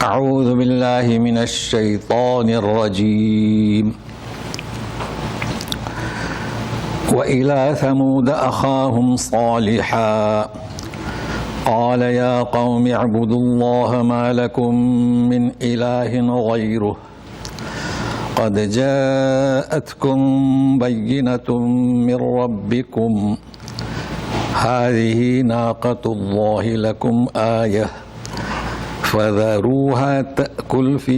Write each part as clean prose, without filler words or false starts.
اعوذ باللہ من الشیطان الرجیم وَإِلَىٰ ثَمُودَ أَخَاهُمْ صَالِحًا قَالَ يَا قَوْمِ اعْبُدُوا اللَّهَ مَا لَكُم مِّنْ إِلَٰهٍ غَيْرُهُ قَدْ جَاءَتْكُم بَيِّنَةٌ مِّن رَّبِّكُمْ هَٰذِهِ نَاقَةُ اللَّهِ لَكُمْ آيَةً فَذَرُوهَا تَأْكُلْ فِي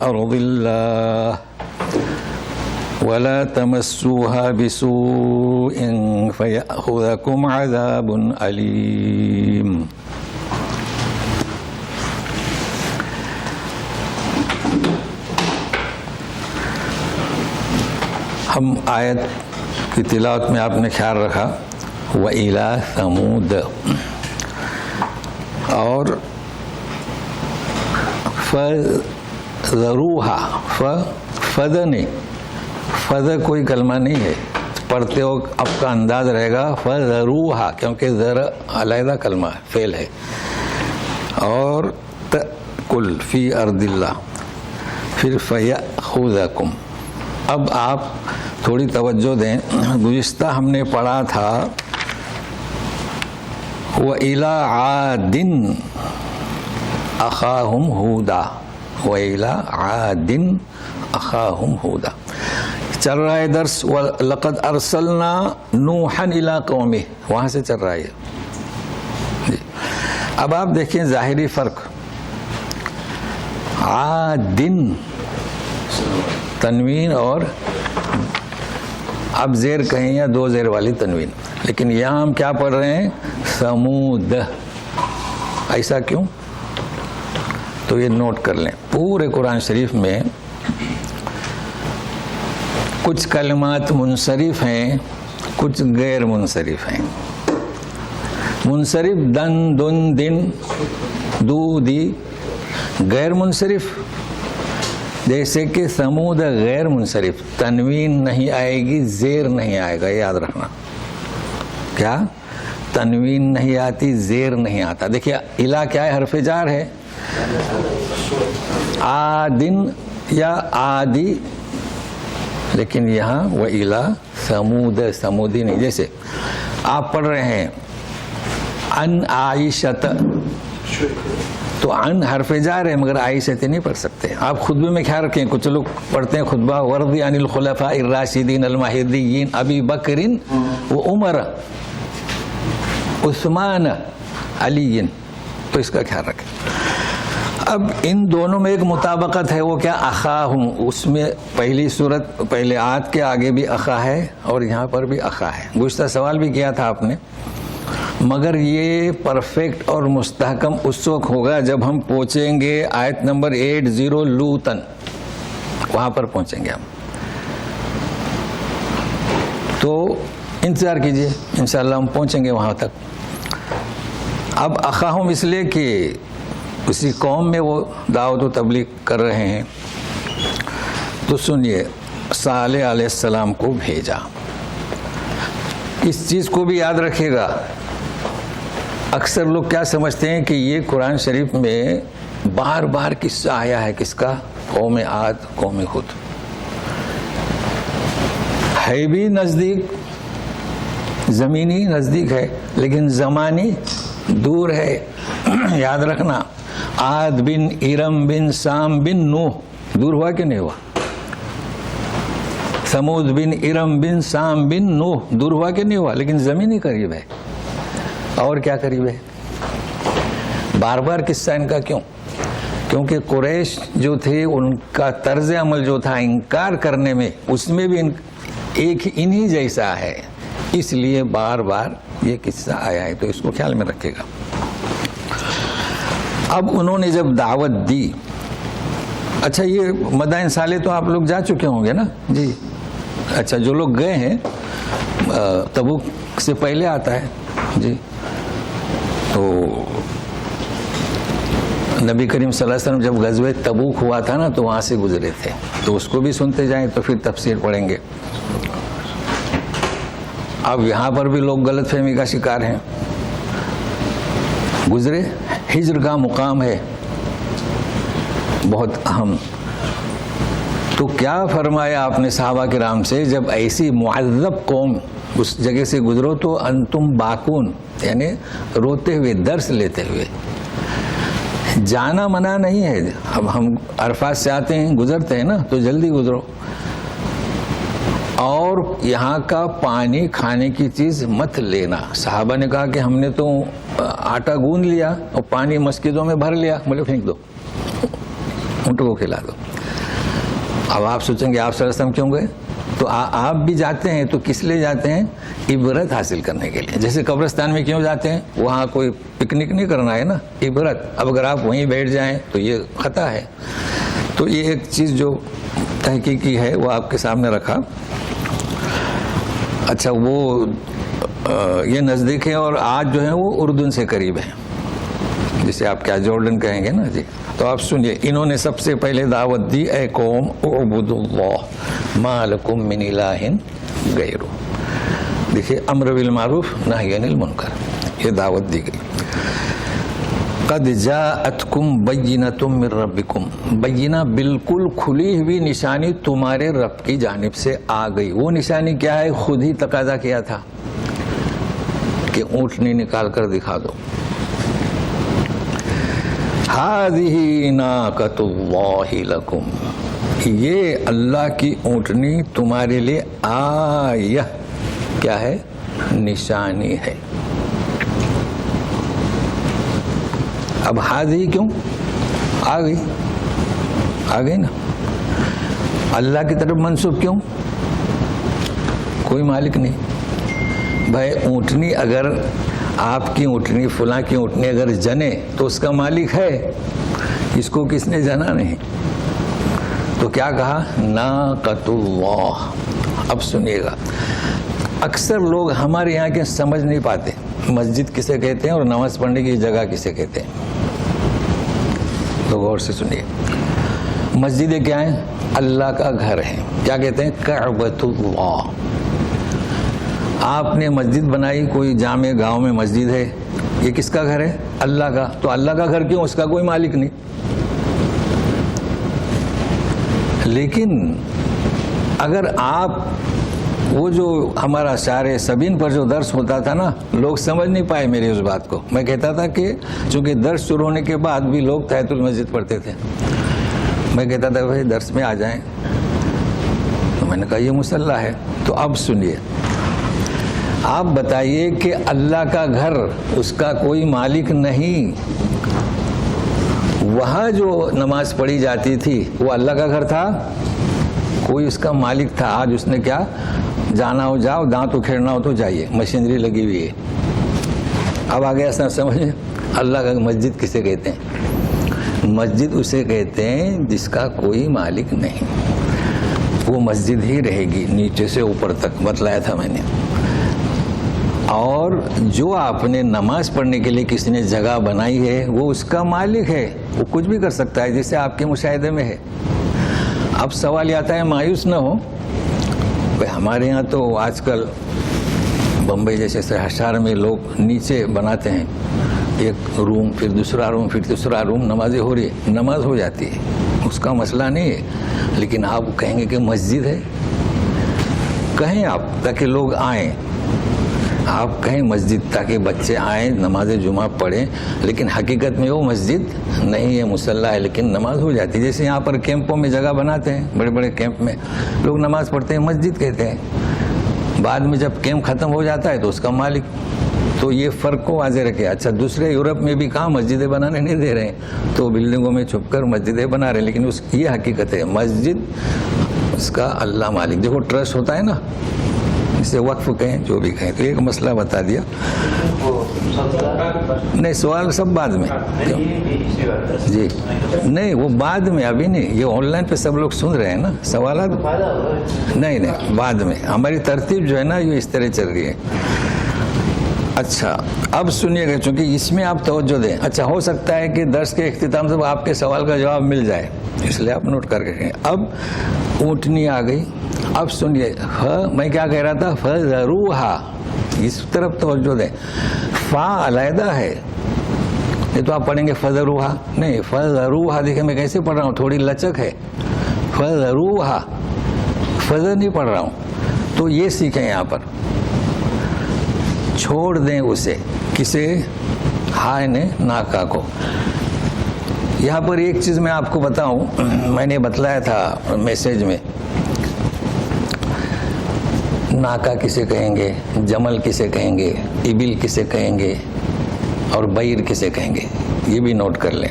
أَرْضِ اللَّهِ وَلَا تَمَسُّوهَا بِسُوءٍ فَيَأْخُذَكُمْ عَذَابٌ أَلِيمٌ۔ ہم آیت کی تلاوت میں آپ نے خیال رکھا وَإِلَىٰ ثَمُودَ، اور فَذَرُوهَا، فَذَ نہیں، فَذَ کوئی کلمہ نہیں ہے، پڑھتے ہو آپ کا انداز رہے گا فَذَرُوهَا، کیونکہ ذر علیحدہ کلمہ فعل ہے، اور تَأْكُلْ فِي أَرْضِ اللَّهِ، پھر فَيَأْخُذَكُمْ۔ اب آپ تھوڑی توجہ دیں، گزشتہ ہم نے پڑھا تھا وَإِلَىٰ عَادٍ أَخَاهُمْ هُودًا، وَإِلَىٰ عَادٍ أَخَاهُمْ هُودًا، چل رہا ہے درس وَلَقَدْ أَرْسَلْنَا نُوحًا إِلَىٰ قَوْمِهِ، وہاں سے چل رہا ہے جی۔ اب آپ دیکھیں ظاہری فرق، عَادٍ تنوین اور اب زیر کہیں یا دو زیر والی تنوین، لیکن یہاں ہم کیا پڑھ رہے ہیں ثمود، ایسا کیوں؟ تو یہ نوٹ کر لیں، پورے قرآن شریف میں کچھ کلمات منصرف ہیں، کچھ غیر منصرف ہیں۔ منصرف دن، دن، دن، دو، دی، غیر منصرف جیسے کہ ثمود غیر منصرف، تنوین نہیں آئے گی، زیر نہیں آئے گا، یاد رکھنا۔ کیا؟ تنوین نہیں آتی، زیر نہیں آتا۔ دیکھیے الہ کیا ہے؟ حرف جار ہے، آدن یا آدی، لیکن یہاں وَإِلَىٰ ثَمُودَ، ثمودی نہیں۔ جیسے آپ پڑھ رہے ہیں ان عائشۃ، تو ان حرف جار ہے مگر عائشۃ نہیں پڑھ سکتے۔ آپ خطبے میں خیال رکھیں، کچھ لوگ پڑھتے ہیں خطبہ وردی عن الخلفاء الراشدین المہدیین ابی بکر و عمر عثمان علی، تو اس کا خیال رکھیں۔ اب ان دونوں میں ایک مطابقت ہے، وہ کیا؟ اخاہم، اس میں پہلی صورت پہلے آیت کے آگے بھی اخا ہے اور یہاں پر بھی اخا ہے۔ گزشتہ سوال بھی کیا تھا آپ نے، مگر یہ پرفیکٹ اور مستحکم اس وقت ہوگا جب ہم پہنچیں گے آیت نمبر 80 لوطن، وہاں پر پہنچیں گے ہم، تو انتظار کیجئے، انشاءاللہ ہم پہنچیں گے وہاں تک۔ اب اخاہم اس لیے کہ اسی قوم میں وہ دعوت و تبلیغ کر رہے ہیں، تو سنیے صالح علیہ السلام کو بھیجا۔ اس چیز کو بھی یاد رکھے گا، اکثر لوگ کیا سمجھتے ہیں کہ یہ قرآن شریف میں بار بار قصہ آیا ہے، کس کا؟ قوم عاد، قوم ہود، ہے بھی نزدیک، زمینی نزدیک ہے لیکن زمانی دور ہے۔ یاد رکھنا عاد بن ارم بن سام بن نوح، دور ہوا کہ نہیں ہوا؟ ثمود بن ارم بن سام بن نوح، دور ہوا کہ نہیں ہوا؟ لیکن زمینی قریب ہے۔ اور کیا قریب ہے؟ بار بار قصہ ان کا کیوں؟ کیونکہ قریش جو تھے ان کا طرز عمل جو تھا انکار کرنے میں، اس میں بھی ایک انہی جیسا ہے، اس لیے بار بار یہ قصہ آیا ہے، تو اس کو خیال میں رکھے گا۔ اب انہوں نے جب دعوت دی، اچھا یہ مدائن صالح تو آپ لوگ جا چکے ہوں گے نا جی؟ اچھا جو لوگ گئے ہیں، تبوک سے پہلے آتا ہے جی، تو نبی کریم صلی اللہ علیہ وسلم جب غزوہ تبوک ہوا تھا نا، تو وہاں سے گزرے تھے، تو اس کو بھی سنتے جائیں تو پھر تفسیر پڑھیں گے۔ اب یہاں پر بھی لوگ غلط فہمی کا شکار ہیں، گزرے، ہجر کا مقام ہے، بہت اہم. تو کیا فرمایا آپ نے صحابہ کرام سے, جب ایسی معذب قوم اس جگہ سے گزرو تو انتم باکون, یعنی روتے ہوئے, درس لیتے ہوئے. جانا منع نہیں ہے. اب ہم عرفات سے آتے ہیں, گزرتے ہیں نا, تو جلدی گزرو. اور یہاں کا پانی کھانے کی چیز مت لینا. صحابہ نے کہا کہ ہم نے تو آٹا گوندھ لیا اور پانی مسجدوں میں بھر لیا. بولے پھینک دو, اونٹوں کو کھلا دو. اب آپ سوچیں گے آپ صلی اللہ علیہ وسلم کیوں گئے؟ تو آپ بھی جاتے ہیں تو کس لیے جاتے ہیں؟ عبرت حاصل کرنے کے لیے. جیسے قبرستان میں کیوں جاتے ہیں؟ وہاں کوئی پکنک نہیں کرنا ہے نا, عبرت. اب اگر آپ وہیں بیٹھ جائیں تو یہ خطا ہے. تو یہ ایک چیز جو تحقیقی ہے وہ آپ کے سامنے رکھا. اچھا, وہ یہ نزدیک ہے اور آج جو ہے وہ اردن سے قریب ہے, جسے آپ کیا جارڈن کہیں گے نا جی. تو آپ سنیے, انہوں نے سب سے پہلے دعوت دی, اے قوم اعبدوا اللہ ما لکم من الہ غیرہ. دیکھیے, امر بالمعروف نہی عن المنکر, یہ دعوت دی گئی. قد جاءتکم بینۃ من ربکم, بینہ بالکل کھلی ہوئی نشانی تمہارے رب کی جانب سے آ گئی. وہ نشانی کیا ہے؟ خود ہی تقاضا کیا تھا کہ اونٹنی نکال کر دکھا دو. ہذہ ناقۃ اللہ لکم, یہ اللہ کی اونٹنی تمہارے لیے آیہ کیا ہے؟ نشانی ہے. اب ہذہ کیوں آ گئی نا, اللہ کی طرف منسوب کیوں؟ کوئی مالک نہیں بھائی. اونٹنی اگر آپ کی اونٹنی, فلاں کی اونٹنی اگر جنے تو اس کا مالک ہے, اس کو کس نے جنا نہیں. تو کیا کہا؟ ناقۃ اللہ. اب سنیے گا, اکثر لوگ ہمارے یہاں کے سمجھ نہیں پاتے مسجد کسے کہتے ہیں اور نماز پڑھنے کی جگہ کسے کہتے ہیں. تو غور سے سنیے, مسجدیں کیا ہیں؟ اللہ کا گھر ہے. کیا کہتے ہیں؟ کعبۃ اللہ. آپ نے مسجد بنائی, کوئی جامع گاؤں میں مسجد ہے, یہ کس کا گھر ہے؟ اللہ کا. تو اللہ کا گھر کیوں؟ اس کا کوئی مالک نہیں. لیکن اگر آپ وہ جو ہمارا شارع سبین پر جو درس ہوتا تھا نا, لوگ سمجھ نہیں پائے میری اس بات کو. میں کہتا تھا کہ چونکہ درس شروع ہونے کے بعد بھی لوگ تحیۃ المسجد پڑھتے تھے, میں کہتا تھا بھائی درس میں آ جائیں. تو میں نے کہا یہ مصلی ہے. تو اب سنیے, آپ بتائیے کہ اللہ کا گھر, اس کا کوئی مالک نہیں. وہاں جو نماز پڑھی جاتی تھی وہ اللہ کا گھر تھا, کوئی اس کا مالک تھا. آج اس نے کیا, جانا ہو جاؤ, دانت اکھیڑنا ہو تو جائیے, مشینری لگی ہوئی ہے. اب آگے ایسا سمجھے, اللہ کا مسجد کسے کہتے ہیں؟ مسجد اسے کہتے ہیں جس کا کوئی مالک نہیں. وہ مسجد ہی رہے گی نیچے سے اوپر تک, بتلایا تھا میں نے. اور جو آپ نے نماز پڑھنے کے لیے کسی نے جگہ بنائی ہے وہ اس کا مالک ہے, وہ کچھ بھی کر سکتا ہے جسے آپ کے مشاہدے میں ہے. اب سوال یہ آتا ہے, مایوس نہ ہو بھائی, ہمارے یہاں تو آج کل بمبئی جیسے شہر میں لوگ نیچے بناتے ہیں ایک روم, پھر دوسرا روم, پھر تیسرا روم, نمازیں ہو رہی ہے, نماز ہو جاتی ہے, اس کا مسئلہ نہیں ہے. لیکن آپ کہیں گے کہ مسجد ہے, کہیں آپ تاکہ لوگ آئیں, آپ کہیں مسجد تاکہ بچے آئیں نماز جمعہ پڑھیں, لیکن حقیقت میں وہ مسجد نہیں ہے, مصلی ہے, لیکن نماز ہو جاتی ہے. جیسے یہاں پر کیمپوں میں جگہ بناتے ہیں, بڑے بڑے کیمپ میں لوگ نماز پڑھتے ہیں, مسجد کہتے ہیں. بعد میں جب کیمپ ختم ہو جاتا ہے تو اس کا مالک. تو یہ فرق کو واضح رکھے. اچھا, دوسرے یورپ میں بھی کہاں مسجدیں بنانے نہیں دے رہے ہیں, تو بلڈنگوں میں چھپ کر مسجدیں بنا رہے ہیں, لیکن اس کی یہ حقیقت ہے, مسجد اس کا اللہ مالک. دیکھو ٹرسٹ ہوتا ہے نا, اسے وقف کہیں, جو بھی کہیں. تو ایک مسئلہ بتا دیا. نہیں, سوال سب بعد میں جی, نہیں وہ بعد میں, ابھی نہیں. یہ آن لائن پہ سب لوگ سن رہے ہیں نا, سوالات نہیں بعد میں. ہماری ترتیب جو ہے نا یہ اس طرح چل رہی ہے. اچھا, اب سنیے گا, چونکہ اس میں آپ توجہ دیں. اچھا, ہو سکتا ہے کہ درس کے اختتام سے آپ کے سوال کا جواب مل جائے, اس لیے آپ نوٹ کر کے رکھیں. اب اونٹنی آ گئی. اب سنیے, میں کیا کہہ رہا تھا, فذروہا, اس طرف توجہ دیں. فا علیحدہ ہے, یہ تو آپ پڑھیں گے فذروہا، نہیں فذروہا دیکھیں میں کیسے پڑھ رہا ہوں، تھوڑی لچک ہے، فذروہا، فذر نہیں پڑھ رہا ہوں. تو یہ سیکھیں یہاں پر، چھوڑ دیں اسے، کسے؟ ہائے نے ناکا کو. یہاں پر ایک چیز میں آپ کو بتاؤں، میں نے بتلایا تھا میسیج میں، ناکا کسے کہیں گے، جمل کسے کہیں گے، ابل کسے کہیں گے، اور بعیر کسے کہیں گے، یہ بھی نوٹ کر لیں.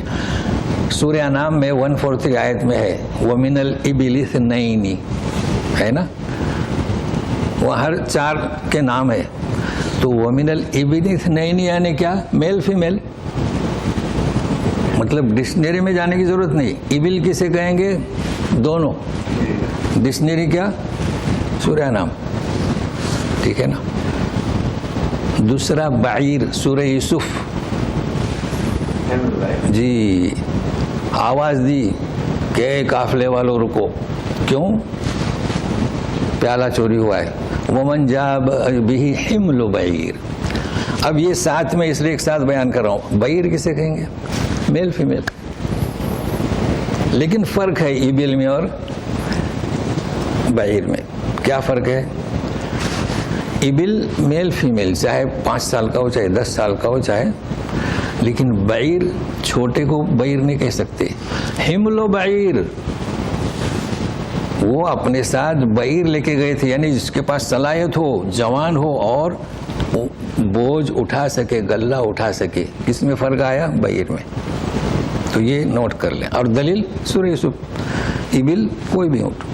سورہ انعام میں 143 آیت میں ہے وَمِنَ الْإِبِلِ اثْنَيْنِ، ہے نا، وہ ہر 4 کے نام ہے. تو وَمِنَ الْإِبِلِ اثْنَيْنِ یعنی کیا؟ میل فیمیل، مطلب ڈکشنری میں جانے کی ضرورت نہیں. ابل کسے کہیں گے؟ دونوں. ڈکشنری کیا؟ سورہ انعام، ٹھیک ہے نا. دوسرا بعیر، سورہ یوسف. جی، آواز دی کہ قافلے والوں رکو، کیوں؟ پیالہ چوری ہوا ہے. ومن جاء بہ حمل بعیر. اب یہ ساتھ میں اس لیے ایک ساتھ بیان کر رہا ہوں. بعیر کسے کہیں گے؟ Male female. لیکن فرق ہے ابل میں اور بعیر میں. کیا فرق ہے؟ ابل میل فیمیل، چاہے 5 سال کا ہو، چاہے 10 سال کا ہو، چاہے، لیکن بعیر چھوٹے کو بعیر نہیں کہہ سکتے. حمل و بعیر، وہ اپنے ساتھ بعیر لے کے گئے تھے، یعنی جس کے پاس صلاحیت ہو، جوان ہو اور بوجھ اٹھا سکے، غلہ اٹھا سکے. کس میں فرق آیا؟ بعیر میں. تو یہ نوٹ کر لیں. اور دلیل سورہ یوسف. ابل کوئی بھی اٹھ.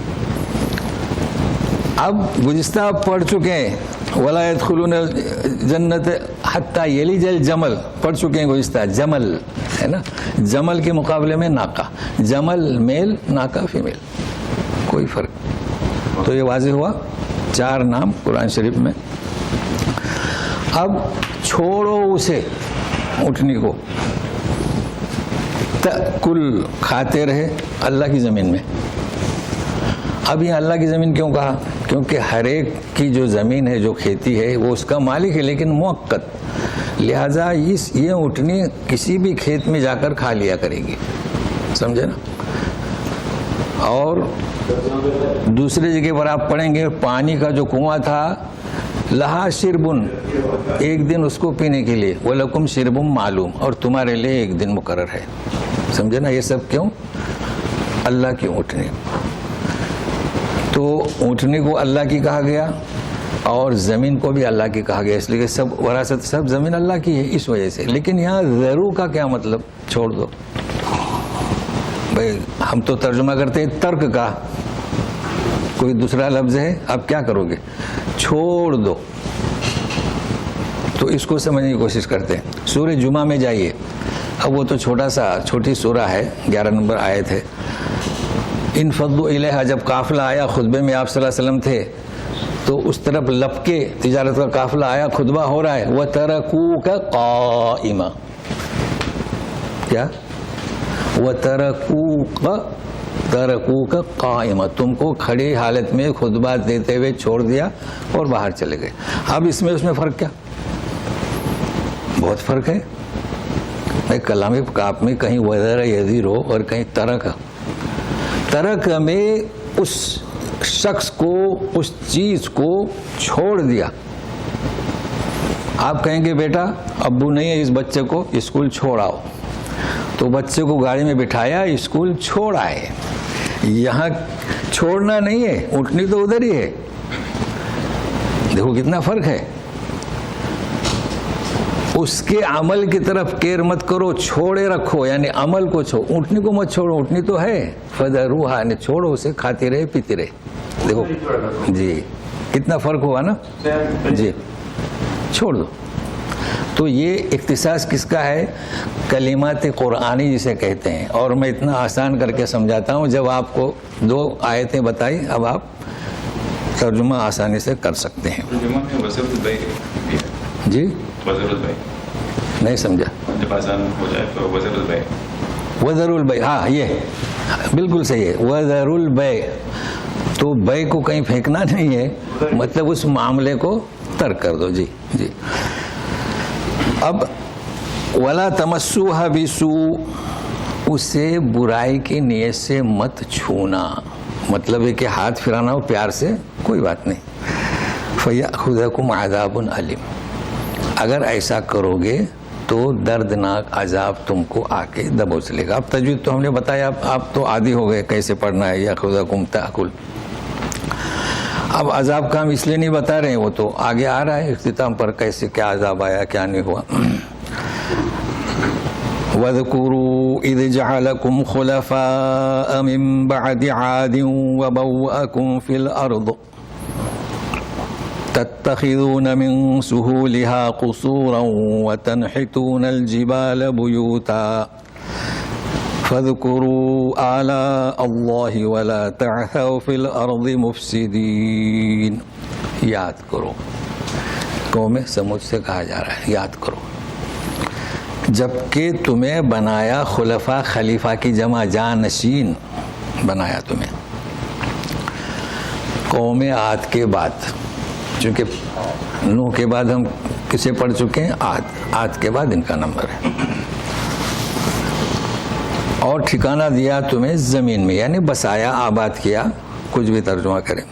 اب گزشتہ پڑھ چکے ہیں وَلَا يَدْخُلُونَ الْجَنَّةَ حَتَّى يَلِجَ الْجَمَلَ، پڑھ چکے ہیں گزشتہ. جمل ہے نا، جمل کے مقابلے میں ناکا. جمل میل، ناکا فیمیل، کوئی فرق. تو یہ واضح ہوا 4 نام قرآن شریف میں. اب چھوڑو اسے، اٹھنے کو. تأکل، کھاتے رہے اللہ کی زمین میں. اب یہ اللہ کی زمین کیوں کہا؟ کیونکہ ہر ایک کی جو زمین ہے، جو کھیتی ہے، وہ اس کا مالک ہے، لیکن موقت. لہذا یہ اٹھنی کسی بھی کھیت میں جا کر کھا لیا کرے گی، سمجھے نا. اور دوسری جگہ پر آپ پڑھیں گے پانی کا جو کنواں تھا، لہا شربن، ایک دن اس کو پینے کے لیے، وَلَكُمْ شِرْبٌ معلوم، اور تمہارے لیے ایک دن مقرر ہے. سمجھے نا. یہ سب کیوں؟ اللہ کی اونٹنی. تو اونٹنی کو اللہ کی کہا گیا اور زمین کو بھی اللہ کی کہا گیا، اس لیے سب وراثت، سب زمین اللہ کی ہے اس وجہ سے. لیکن یہاں ذرو کا کیا مطلب؟ چھوڑ دو. بھائی ہم تو ترجمہ کرتے ہیں ترک کا، کوئی دوسرا لفظ ہے، اب کیا کرو گے؟ چھوڑ دو. تو اس کو سمجھنے کی کوشش کرتے ہیں. سورہ جمعہ میں جائیے. اب وہ تو چھوٹی سورہ ہے، 11 نمبر آیت ہے. انفضوا الیہا، جب قافلہ آیا، خطبے میں آپ صلی اللہ علیہ وسلم تھے، تو اس طرف لپکے تجارت کا قافلہ آیا، خطبہ ہو رہا ہے. وَتَرَكُوكَ قَائِمًا، کیا؟ تَرَكُوكَ قَائِمًا، تم کو کھڑی حالت میں خطبہ دیتے ہوئے چھوڑ دیا اور باہر چلے گئے. اب اس میں فرق کیا؟ بہت فرق ہے. کلام پاک میں کہیں وَذَرَ يَذِرُ ہو اور کہیں ترک میں اس شخص کو، اس چیز کو چھوڑ دیا. آپ کہیں گے بیٹا ابو نہیں ہے، اس بچے کو اسکول چھوڑ آؤ. تو بچے کو گاڑی میں بٹھایا، اسکول چھوڑ آئے. یہاں چھوڑنا نہیں ہے، اٹھنی تو ادھر ہی ہے. دیکھو کتنا فرق ہے. اس کے عمل کی طرف کیر مت کرو، چھوڑے رکھو، یعنی عمل کو چھوڑو. اونٹنی کو مت چھوڑو، اونٹنی تو ہے. فذروہا، یعنی چھوڑو اسے، کھاتی رہے پیتی رہے. دیکھو جی کتنا فرق ہوا نا. جی چھوڑ دو. تو یہ اختصاص کس کا ہے؟ کلمات قرآنی جسے کہتے ہیں. اور میں اتنا آسان کر کے سمجھاتا ہوں. جب آپ کو 2 آیتیں بتائی، اب آپ ترجمہ آسانی سے کر سکتے ہیں. جی نہیں سمجھا. وذر البیع، ہاں یہ بالکل صحیح ہے. وذر البیع، تو بیع کو کہیں پھینکنا نہیں ہے، مطلب اس معاملے کو ترک کر دو. جی. اب ولا تمسوها بسوء، اسے برائی کی نیت سے مت چھونا، مطلب ہے کہ ہاتھ پھرانا ہو پیار سے کوئی بات نہیں. فَيَأْخُذَكُمْ عَذَابٌ أَلِيمٌ، اگر ایسا کرو گے تو دردناک عذاب تم کو آ کے دبوچ لے گا. اب تجوید تو ہم نے بتایا، آپ تو عادی ہو گئے کیسے پڑھنا ہے. یَأْخُذَكُمْ تَأْكُلْ. اب عذاب کا ہم اس لیے نہیں بتا رہے ہیں، وہ تو آگے آ رہا ہے اختتام پر کیسے کیا عذاب آیا کیا نہیں ہوا. وَاذْكُرُوا إِذْ جَعَلَكُمْ خُلَفَاءَ مِنْ بَعْدِ عَادٍ وَبَوَّأَكُمْ فِي الْأَرْضِ تَتَّخِذُونَ مِنْ سُهُولِهَا قُصُورًا وَتَنْحِتُونَ الْجِبَالَ بُيُوتًا فَاذْكُرُوا آلَاءَ اللَّهِ وَلَا تَعْثَوْا فِي الْأَرْضِ مُفْسِدِينَ. یاد کرو، قوم سمود سے کہا جا رہا ہے یاد کرو جبکہ تمہیں بنایا خلفاء، خلیفہ کی جمع جانشین بنایا تمہیں قوم عاد کے بعد. چونکہ نوح کے بعد ہم کسے پڑھ چکے ہیں؟ عاد کے بعد ان کا نمبر ہے. اور ٹھکانہ دیا تمہیں زمین میں، یعنی بسایا، آباد کیا، کچھ بھی ترجمہ کریں.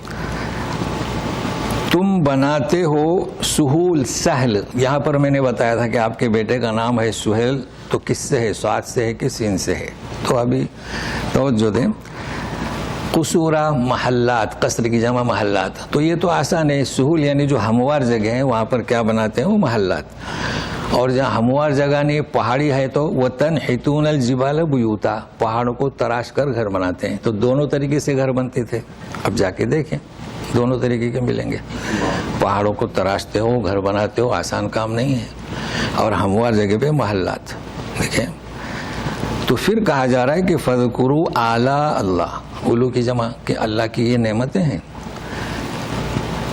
تم بناتے ہو سہول، سہل. یہاں پر میں نے بتایا تھا کہ آپ کے بیٹے کا نام ہے سہیل، تو کس سے ہے؟ سعد سے ہے کہ سین سے ہے؟ تو ابھی توجہ دیں. قصورا محلات، قصر کی جمع محلات. تو یہ تو آسان ہے. سہول یعنی جو ہموار جگہ ہیں وہاں پر کیا بناتے ہیں؟ وہ محلات. اور جہاں ہموار جگہ نہیں، پہاڑی ہے تو وَتَنْحِتُونَ الْجِبَالَ بُيُوتًا، پہاڑوں کو تراش کر گھر بناتے ہیں. تو دونوں طریقے سے گھر بنتے تھے. اب جا کے دیکھیں دونوں طریقے کے ملیں گے. پہاڑوں کو تراشتے ہو، گھر بناتے ہو، آسان کام نہیں ہے. اور ہموار جگہ پہ محلات. دیکھیں تو پھر کہا جا رہا ہے کہ فَذْكُرُوا آلَاءَ اللَّهِ، اولو کی جمع کہ اللہ کی یہ نعمتیں ہیں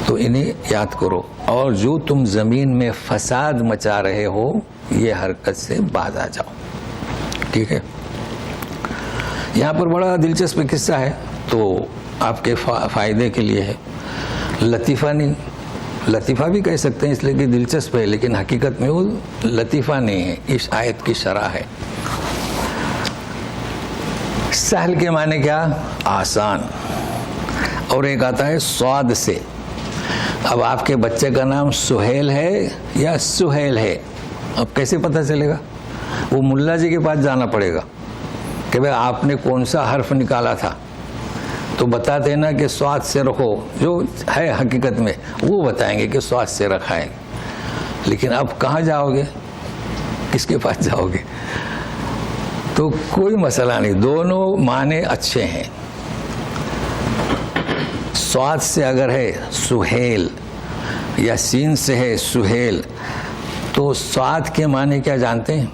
تو انہیں یاد کرو. اور جو تم زمین میں فساد مچا رہے ہو یہ حرکت سے باز آ جاؤ. ٹھیک ہے. یہاں پر بڑا دلچسپ قصہ ہے تو آپ کے فائدے کے لیے ہے. لطیفہ نہیں، لطیفہ بھی کہہ سکتے ہیں اس لیے کہ دلچسپ ہے، لیکن حقیقت میں وہ لطیفہ نہیں ہے، اس آیت کی شرح ہے. سہل کے معنی کیا؟ آسان. اور ایک آتا ہے صاد سے. اب آپ کے بچے کا نام سہیل ہے یا سہیل ہے، اب کیسے پتہ چلے گا؟ وہ ملا جی کے پاس جانا پڑے گا کہ بھائی آپ نے کون سا حرف نکالا تھا، تو بتا دینا کہ سواد سے رکھو. جو ہے حقیقت میں وہ بتائیں گے کہ سواد سے رکھا ہے. لیکن اب کہاں جاؤ گے؟ کس کے پاس جاؤ گے؟ تو کوئی مسئلہ نہیں، دونوں معنی اچھے ہیں. سواد سے اگر ہے سہیل یا سین سے ہے سہیل، تو سواد کے معنی کیا جانتے ہیں؟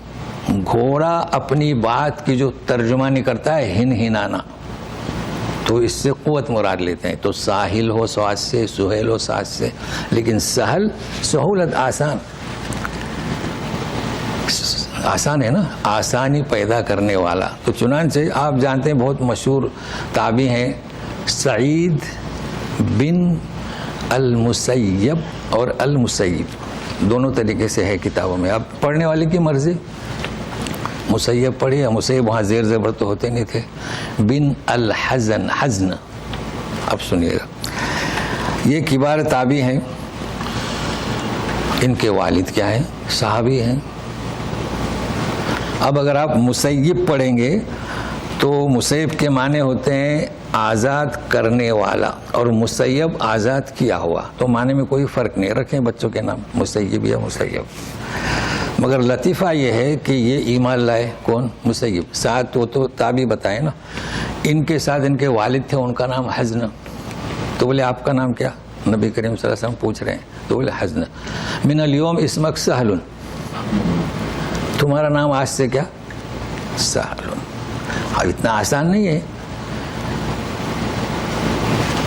گھوڑا اپنی بات کی جو ترجمانی کرتا ہے ہن ہنانا، تو اس سے قوت مراد لیتے ہیں. تو ساحل ہو سواد سے، سہیل ہو سواد سے. لیکن سہل سہولت، آسان، آسان ہے نا، آسانی پیدا کرنے والا. تو چنانچہ آپ جانتے ہیں بہت مشہور تابعی ہیں سعید بن المسیب اور المسیب، دونوں طریقے سے ہے کتابوں میں. اب پڑھنے والے کی مرضی، مسیب پڑھی، مسیب وہاں زیر زبر تو ہوتے نہیں تھے. بن الحزن، حزن. اب سنیے گا، یہ کبار تابعی ہیں. ان کے والد کیا ہیں؟ صحابی ہیں. اب اگر آپ مسیب پڑھیں گے تو مسیب کے معنی ہوتے ہیں آزاد کرنے والا، اور مسیب آزاد کیا ہوا. تو معنی میں کوئی فرق نہیں، رکھیں بچوں کے نام مسیب یا مسیب. مگر لطیفہ یہ ہے کہ یہ ایمان لائے کون؟ مسیب. ساتھ وہ تو تابعی بتائے نا. ان کے ساتھ ان کے والد تھے، ان کا نام حزن. تو بولے آپ کا نام کیا؟ نبی کریم صلی اللہ علیہ وسلم پوچھ رہے ہیں. تو بولے حزن. من اليوم اسمک سہل، تمہارا نام آج سے کیا؟ سہل. اب اتنا آسان نہیں ہے.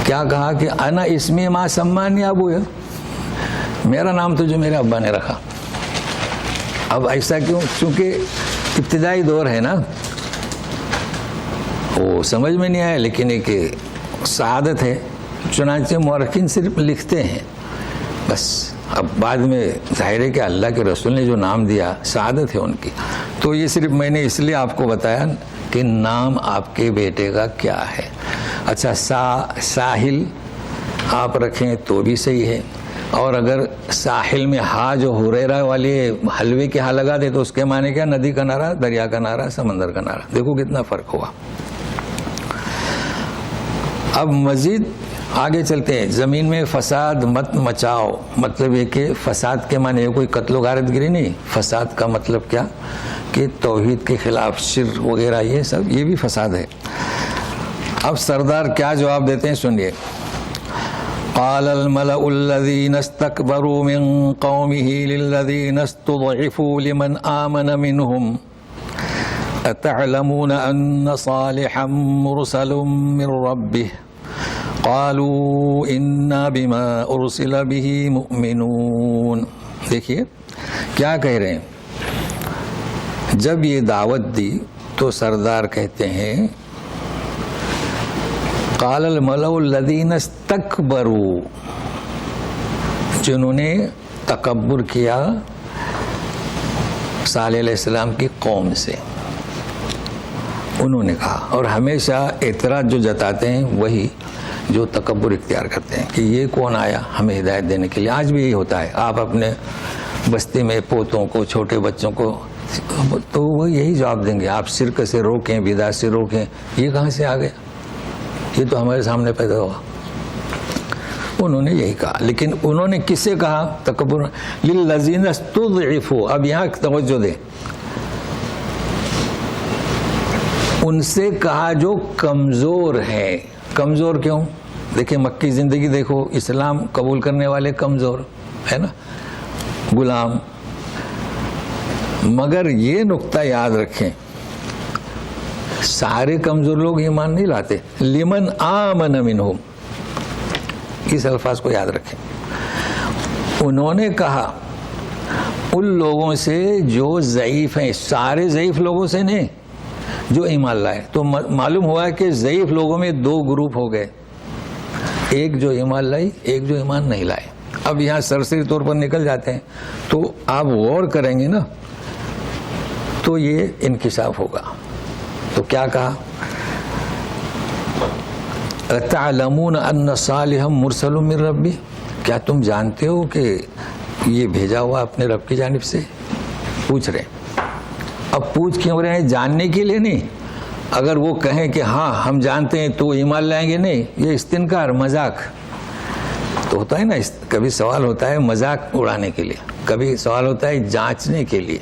کیا کہا کہ انا اسمی ما سمانی ابو، میرا نام تو جو میرے ابا نے رکھا. اب ایسا کیوں؟ چونکہ ابتدائی دور ہے نا، وہ سمجھ میں نہیں آیا، لیکن ایک سعادت ہے. چنانچہ مورخین صرف لکھتے ہیں بس. اب بعد میں ظاہر ہے کہ اللہ کے رسول نے جو نام دیا سعادت ہے ان کی. تو یہ صرف میں نے اس لیے آپ کو بتایا کہ نام آپ کے بیٹے کا کیا ہے. اچھا ساحل آپ رکھیں تو بھی صحیح ہے, اور اگر ساحل میں ہا جو ہریرہ والے حلوے کے ہاں لگا دے تو اس کے معنی کیا؟ ندی کنارہ, دریا کنارہ, سمندر کنارہ. دیکھو کتنا فرق ہوا. اب مزید آگے چلتے ہیں. زمین میں فساد مت مچاؤ, مطلب یہ کہ فساد کے معنی کوئی قتل و غارت گری نہیں. فساد کا مطلب کیا کہ توحید کے خلاف شرک وغیرہ, یہ سب یہ بھی فساد ہے. اب سردار کیا جواب دیتے ہیں سنیے. قال الملأ الذين استكبروا من قومه للذين استضعفوا لمن آمن منهم أتعلمون أن صالحا مرسل من ربه قالوا إنا بما أرسل به مؤمنون. دیکھیے کیا کہہ رہے ہیں. جب یہ دعوت دی تو سردار کہتے ہیں قال الملأ الذين استكبروا, جنہوں نے تکبر کیا صالح علیہ السلام کی قوم سے, انہوں نے کہا. اور ہمیشہ اعتراض جو جتاتے ہیں وہی جو تکبر اختیار کرتے ہیں کہ یہ کون آیا ہمیں ہدایت دینے کے لیے. آج بھی یہی ہوتا ہے. آپ اپنے بستی میں پوتوں کو, چھوٹے بچوں کو, تو وہ یہی جواب دیں گے آپ شرک سے روکیں, بدعت سے روکیں. یہ کہاں سے آ گیا؟ یہ تو ہمارے سامنے پیدا ہوا. انہوں نے یہی کہا. لیکن انہوں نے کس سے کہا؟ تکبر. للذین استضعفوا, اب یہاں توجہ دیں, ان سے کہا جو کمزور ہے. کمزور کیوں؟ دیکھیں مکی زندگی دیکھو, اسلام قبول کرنے والے کمزور ہے نا, غلام. مگر یہ نقطہ یاد رکھیں, سارے کمزور لوگ ایمان نہیں لاتے. لمن آمن منہم, اس الفاظ کو یاد رکھیں. انہوں نے کہا ان لوگوں سے جو ضعیف ہیں, سارے ضعیف لوگوں سے نہیں, جو ایمان لائے. تو معلوم ہوا کہ ضعیف لوگوں میں دو گروپ ہو گئے, ایک جو ایمان لائی, ایک جو ایمان نہیں لائے. اب یہاں سرسری طور پر نکل جاتے ہیں, تو آپ غور کریں گے نا تو یہ انکشاف ہوگا. تو کیا کہا؟ تعلمون ان صالحا مرسل من ربی, کیا تم جانتے ہو کہ یہ بھیجا ہوا اپنے رب کی جانب سے؟ پوچھ رہے. اب پوچھ کیوں رہے ہیں؟ جاننے کے لیے نہیں. اگر وہ کہیں کہ ہاں ہم جانتے ہیں تو ایمان لائیں گے, نہیں. یہ استنکار, مذاق تو ہوتا ہے نا. کبھی سوال ہوتا ہے مذاق اڑانے کے لیے, کبھی سوال ہوتا ہے جانچنے کے لیے,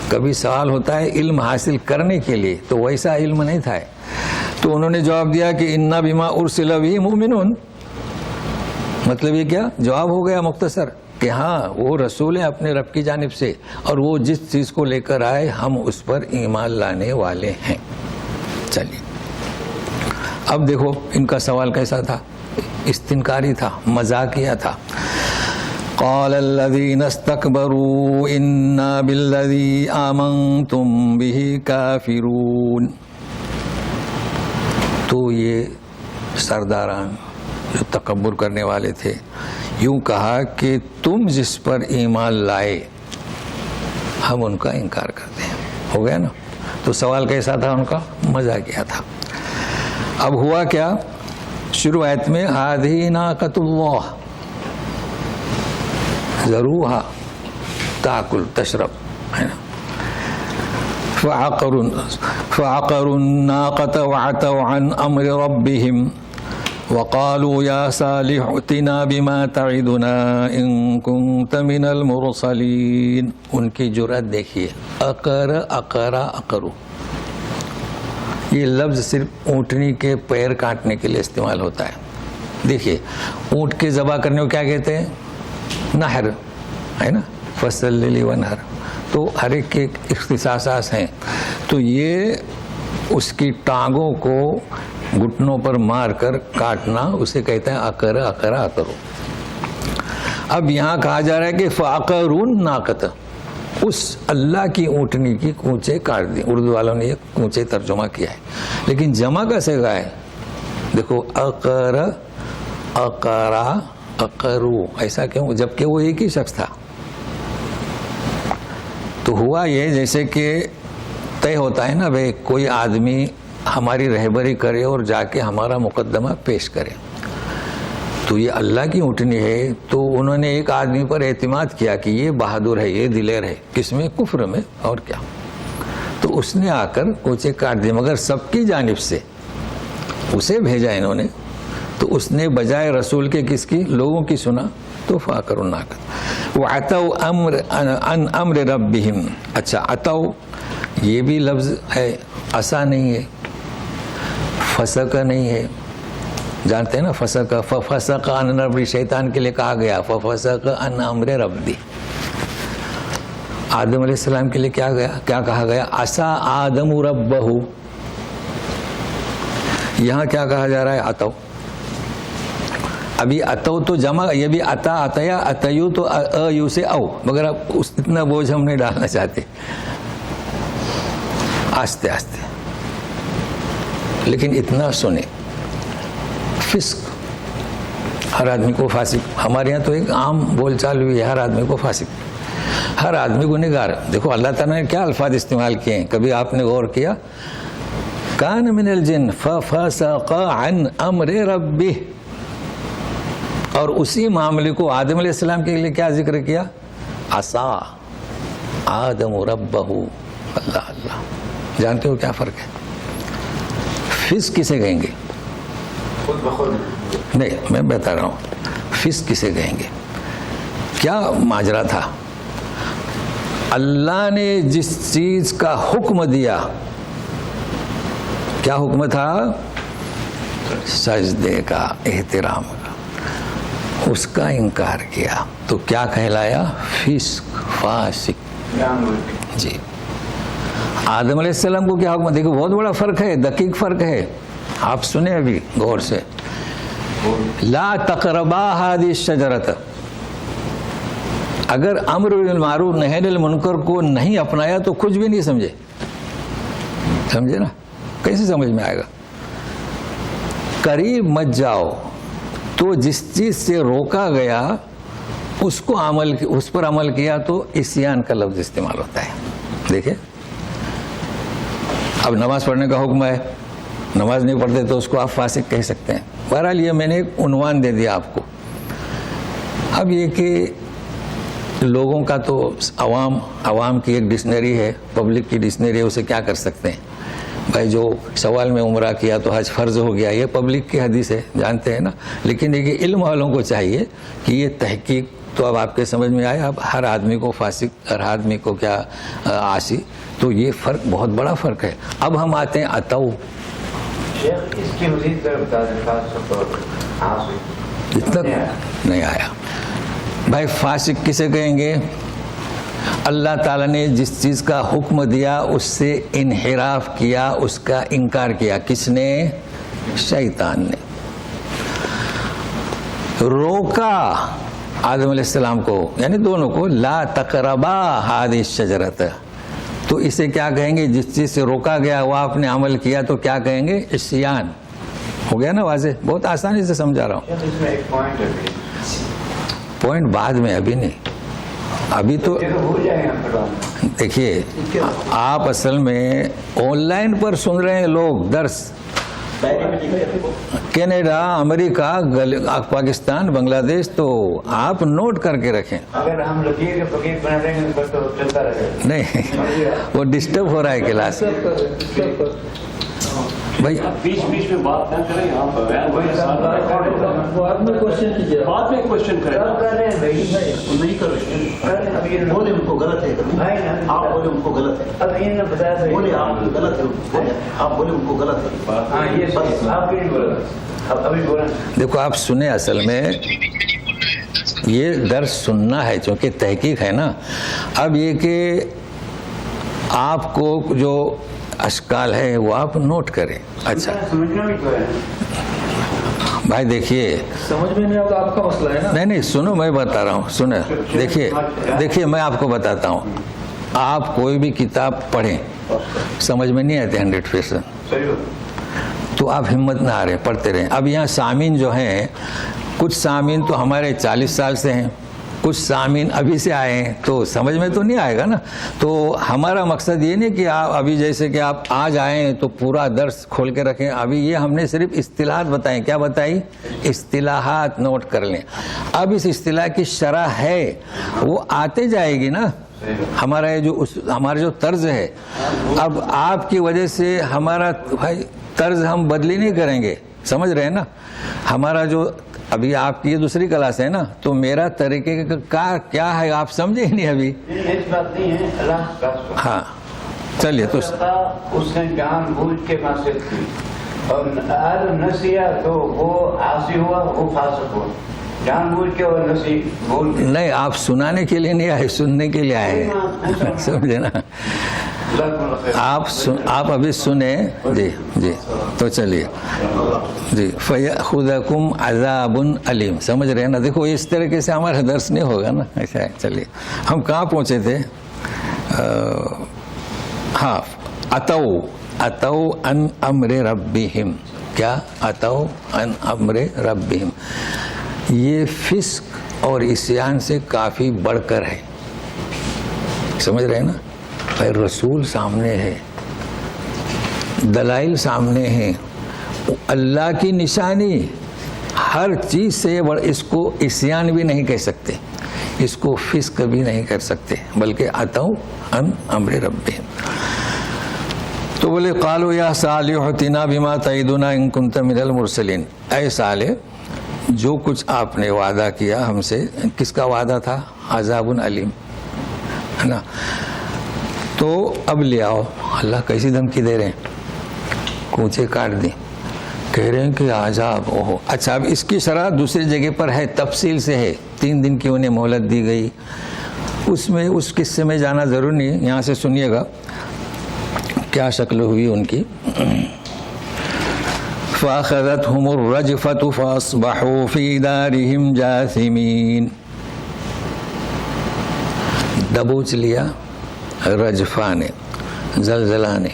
کبھی سوال ہوتا ہے علم حاصل کرنے کے لیے. تو ویسا علم نہیں تھا. تو انہوں نے جواب دیا کہ انا بما ارسل به مؤمنون. مطلب یہ کیا جواب ہو گیا مختصر کہ ہاں وہ رسول ہیں اپنے رب کی جانب سے, اور وہ جس چیز کو لے کر آئے ہم اس پر ایمان لانے والے ہیں. چلیے اب دیکھو ان کا سوال کیسا تھا, استنکاری تھا, مذاقیہ تھا. قال الذين استكبروا إنا بالذي آمنتم به كافرون. تو یہ سرداران جو تکبر کرنے والے تھے یوں کہا کہ تم جس پر ایمان لائے ہم ان کا انکار کرتے ہیں. ہو گیا نا. تو سوال کیسا تھا ان کا؟ مذاقیہ تھا. اب ہوا کیا؟ شروع آیت میں هذه ناقۃ اللہ ذروها تاکل تشرب, ہے نا. فعقروا الناقة وعتوا عن امر ربهم وقالوا یا صالح ائتنا بما تعدنا ان كنت من المرسلین. ان کی جرأت دیکھیے. اقرو یہ لفظ صرف اونٹنی کے پیر کاٹنے کے لیے استعمال ہوتا ہے. دیکھیے اونٹ کے ذبح کرنے کو کیا کہتے ہیں؟ نہر, ہے نا. فصل لی ونہر. تو ہر ایک کے اختصاصات ہیں. تو یہ اس کی ٹانگوں کو گھٹنوں پر مار کر کاٹنا اسے کہتے ہیں اقرو. اب یہاں کہا جا رہا ہے کہ فعقرون ناقۃ, اس اللہ کی اونٹنی کی کونچے کاٹ دی. اردو والوں نے یہ کونچے ترجمہ کیا ہے, لیکن جمع کا صیغہ ہے. دیکھو اقرا اقرو، ایسا کیوں جبکہ وہ ایک ہی شخص تھا؟ تو ہوا یہ جیسے کہ طے ہوتا ہے نا بھائی، کوئی آدمی ہماری رہبری کرے اور جا کے ہمارا مقدمہ پیش کرے، تو یہ اللہ کی اونٹنی ہے، تو انہوں نے ایک آدمی پر اعتماد کیا کہ یہ بہادر ہے، یہ دلیر ہے، کس میں؟ کفر میں، اور کیا؟ تو اس نے آ کر کوچے کاٹ دیے، مگر سب کی جانب سے اسے بھیجا انہوں نے، تو اس نے بجائے رسول کے کس کی؟ لوگوں کی سنا، تو فاکر ناقت وعتوا عن امر ربهم۔ اچھا، عتوا یہ بھی لفظ ہے، عصا نہیں ہے، فسق نہیں ہے، جانتے ہیں نا فسق، ففسق عن امر، شیطان کے لیے کہا گیا ففسق عن امر ربی۔ آدم علیہ السلام کے لیے کیا کہا گیا؟ عصا آدم ربہ۔ یہاں کیا کہا جا رہا ہے؟ عتوا۔ ابھی اتو تو جمع، یہ بھی اتا اتیا اتیو تو یو سے او، مگر اب اتنا بوجھ ہم نہیں ڈالنا چاہتے، آستے آستے، لیکن اتنا سنیں، فسق، ہر آدمی کو فاسق، ہمارے یہاں تو ایک عام بول چال ہوئی ہے، ہر آدمی کو فاسق، ہر آدمی کو گنہگار۔ دیکھو اللہ تعالیٰ نے کیا الفاظ استعمال کیے ہیں، کبھی آپ نے غور کیا؟ کان من الجن ففسق عن امر ربہ، اور اسی معاملے کو آدم علیہ السلام کے لیے کیا ذکر کیا؟ عصا آدم ربہ۔ اللہ اللہ، جانتے ہو کیا فرق ہے؟ فسق کسے کہیں گے؟ خود بخود نہیں، میں بتا رہا ہوں فسق کسے کہیں گے؟ کیا ماجرا تھا؟ اللہ نے جس چیز کا حکم دیا، کیا حکم تھا؟ سجدے کا، احترام کا، اس کا انکار کیا، تو کیا کہلایا؟ فسق، فاسق۔ جی، آدم علیہ السلام کو کیا حکم؟ دیکھو بہت بڑا فرق ہے، دقیق فرق ہے، آپ سنیں ابھی غور سے۔ لا تقربا هذه الشجرة، اگر امر بالمعروف نہی عن المنکر کو نہیں اپنایا تو کچھ بھی نہیں سمجھے، سمجھے نا؟ کیسے سمجھ میں آئے گا؟ قریب مت جاؤ، تو جس چیز سے روکا گیا اس پر عمل کیا تو عصیان کا لفظ استعمال ہوتا ہے۔ دیکھیں، اب نماز پڑھنے کا حکم ہے، نماز نہیں پڑھتے تو اس کو آپ فاسق کہہ سکتے ہیں۔ بہرحال یہ میں نے ایک عنوان دے دیا آپ کو۔ اب یہ کہ لوگوں کا تو عوام کی ایک ڈکشنری ہے، پبلک کی ڈکشنری ہے، اسے کیا کر سکتے ہیں بھائی؟ جو سوال میں عمرہ کیا تو حج فرض ہو گیا، یہ پبلک کی حدیث ہے، جانتے ہیں نا۔ لیکن ایک علم والوں کو چاہیے کہ یہ تحقیق تو اب آپ کے سمجھ میں آئے، اب ہر آدمی کو فاسق، ہر آدمی کو کیا عاصی، تو یہ فرق بہت بڑا فرق ہے۔ اب ہم آتے ہیں اتو۔ شیخ اس کی مزید بتا دیں، فاسق اور عاصی اتنا نہیں آیا بھائی۔ فاسق کسے کہیں گے؟ اللہ تعالیٰ نے جس چیز کا حکم دیا اس سے انحراف کیا، اس کا انکار کیا، کس نے؟ شیطان نے۔ روکا آدم علیہ السلام کو، یعنی دونوں کو، لا تقربا هذه الشجرة، تو اسے کیا کہیں گے؟ جس چیز سے روکا گیا وہ آپ نے عمل کیا تو کیا کہیں گے؟ عصیان۔ ہو گیا نا واضح؟ بہت آسانی سے سمجھا رہا ہوں۔ اس میں ایک پوائنٹ ہے، پوائنٹ بعد میں، ابھی نہیں، ابھی تو دیکھیے آپ اصل میں آن لائن پر سن رہے ہیں لوگ درس، کینیڈا، امریکہ، پاکستان، بنگلہ دیش، تو آپ نوٹ کر کے رکھیں۔ اگر ہم لکیر کے فقیر بنا رہے ہیں تو چلتا رہے گا نہیں، وہ ڈسٹرب ہو رہا ہے کلاس بھائی۔ بیچ میں بات نہ کریں، آپ بعد میں کوشچن کریں، نہیں کریں، بولے ان کو غلط ہے، آپ بولے ان کو غلط ہے، اب ان نے بتایا بولے آپ غلط ہے، آپ بولے ان کو غلط ہے۔ ہاں یہ آپ کے نہیں بولا، اب ابھی بولا۔ دیکھو آپ سنیں، اصل میں یہ درس سننا ہے چونکہ تحقیق ہے نا۔ اب یہ کہ آپ کو جو اشکال ہے وہ آپ نوٹ کریں۔ اچھا سمجھنا بھی تو ہے بھائی، دیکھیے سمجھ میں نہیں آتا آپ کا مسئلہ ہے نا۔ نہیں سنو، میں بتا رہا ہوں، سنیں، دیکھیے میں آپ کو بتاتا ہوں، آپ کوئی بھی کتاب پڑھیں سمجھ میں نہیں آتے 100%، تو آپ ہمت نہ ہاریں، پڑھتے رہیں۔ اب یہاں سامعین جو ہیں کچھ سامعین تو ہمارے 40 سال سے ہیں، کچھ سامعین ابھی سے آئے ہیں، تو سمجھ میں تو نہیں آئے گا نا. تو ہمارا مقصد یہ نہیں کہ آپ ابھی جیسے کہ آپ آج آئے ہیں تو پورا درس کھول کے رکھیں. ابھی یہ ہم نے صرف اصطلاحات بتائیں. کیا بتائی؟ اصطلاحات نوٹ کر لیں. اب اس اصطلاح کی شرح ہے وہ آتے جائے گی نا. ہمارا جو طرز ہے، اب آپ کی وجہ سے ہمارا بھائی طرز ہم بدلی نہیں کریں گے. سمجھ رہے ہیں نا؟ ہمارا جو ابھی آپ کی یہ دوسری کلاس ہے نا، تو میرا طریقے کا کیا ہے آپ سمجھے نہیں ابھی. اس بات نہیں ہے، اللہ کا قسم. ہاں چلیے. تو اس نے جان بوجھ کے معصیت کی، اور اگر نسیا تو وہ عاصی ہوا، وہ فاسق ہوا. جان بوجھ کے اور نسی بول کے نہیں، آپ سنانے کے لیے نہیں آئے، سننے کے لیے آئے ہیں. سمجھے نا؟ آپ ابھی سنیں. جی جی تو چلیے جی. فَيَأْخُذَكُمْ عَذَابٌ عَلِيمٌ. سمجھ رہے ہیں نا؟ دیکھو اس طریقے سے ہمارا درس نہیں ہوگا نا. ایسا ہے. چلیے ہم کہاں پہنچے تھے؟ ہاں، اتو ان امر ربہم. کیا؟ اتو ان امر ربہم. یہ فسق اور عصیان سے کافی بڑھ کر ہے. سمجھ رہے ہیں نا؟ پھر رسول سامنے ہے، دلائل سامنے ہیں، اللہ کی نشانی، ہر چیز سے اس کو عصیان بھی نہیں کہہ سکتے، اس کو فسق بھی نہیں کر سکتے، بلکہ اتو ان امر ربہم. تو بولے قالوا یا صالح ائتنا بما تعدنا ان كنت من المرسلین. اے صالح، جو کچھ آپ نے وعدہ کیا ہم سے، کس کا وعدہ تھا؟ عذاب علیم، ہے نا؟ تو اب لے آؤ. اللہ کیسی دھمکی دے رہے ہیں، کوچے کاٹ دیں. کہہ رہے ہیں کہ عذاب. اوہو. اچھا، اب اس کی شرح دوسری جگہ پر ہے، تفصیل سے ہے. 3 دن کی انہیں مہلت دی گئی. اس میں اس قصے میں جانا ضروری نہیں، یہاں سے سنیے گا کیا شکل ہوئی ان کی. فَأَخَذَتْهُمُ الرَّجْفَةُ فَأَصْبَحُوا فِي دَارِهِمْ جَاثِمِينَ. دبوچ لیا رجفہ نے، زلزلہ نے،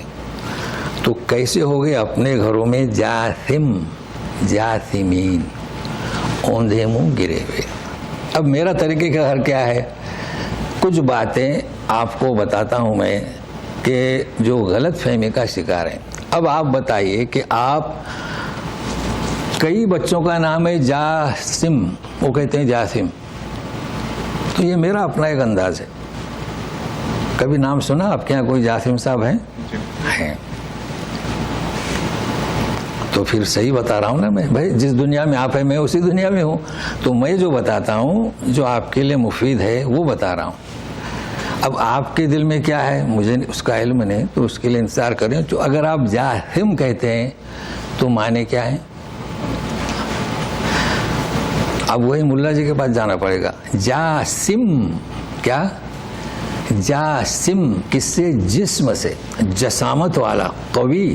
تو کیسے ہو گئے؟ اپنے گھروں میں جاثمین، اوندھے منہ گرے ہوئے. اب میرا طریقے کا گھر کیا ہے؟ کچھ باتیں آپ کو بتاتا ہوں میں کہ جو غلط فہمی کا شکار ہیں. اب آپ بتائیے کہ آپ، کئی بچوں کا نام ہے جاسم، وہ کہتے ہیں جاسم، تو یہ میرا اپنا ایک انداز ہے. کبھی نام سنا آپ کے یہاں کوئی جاسم صاحب ہیں؟ تو پھر صحیح بتا رہا ہوں نا میں. بھائی جس دنیا میں آپ ہیں میں اسی دنیا میں ہوں، تو میں جو بتاتا ہوں جو آپ کے لیے مفید ہے وہ بتا رہا ہوں. اب آپ کے دل میں کیا ہے مجھے اس کا علم نہیں، تو اس کے لیے انتظار کریں. تو اگر آپ جاہم کہتے ہیں تو معنی کیا ہے؟ اب وہی ملا جی کے پاس جانا پڑے گا. جاسم کیا؟ جاسم کس سے؟ جسم سے، جسامت والا، قوی،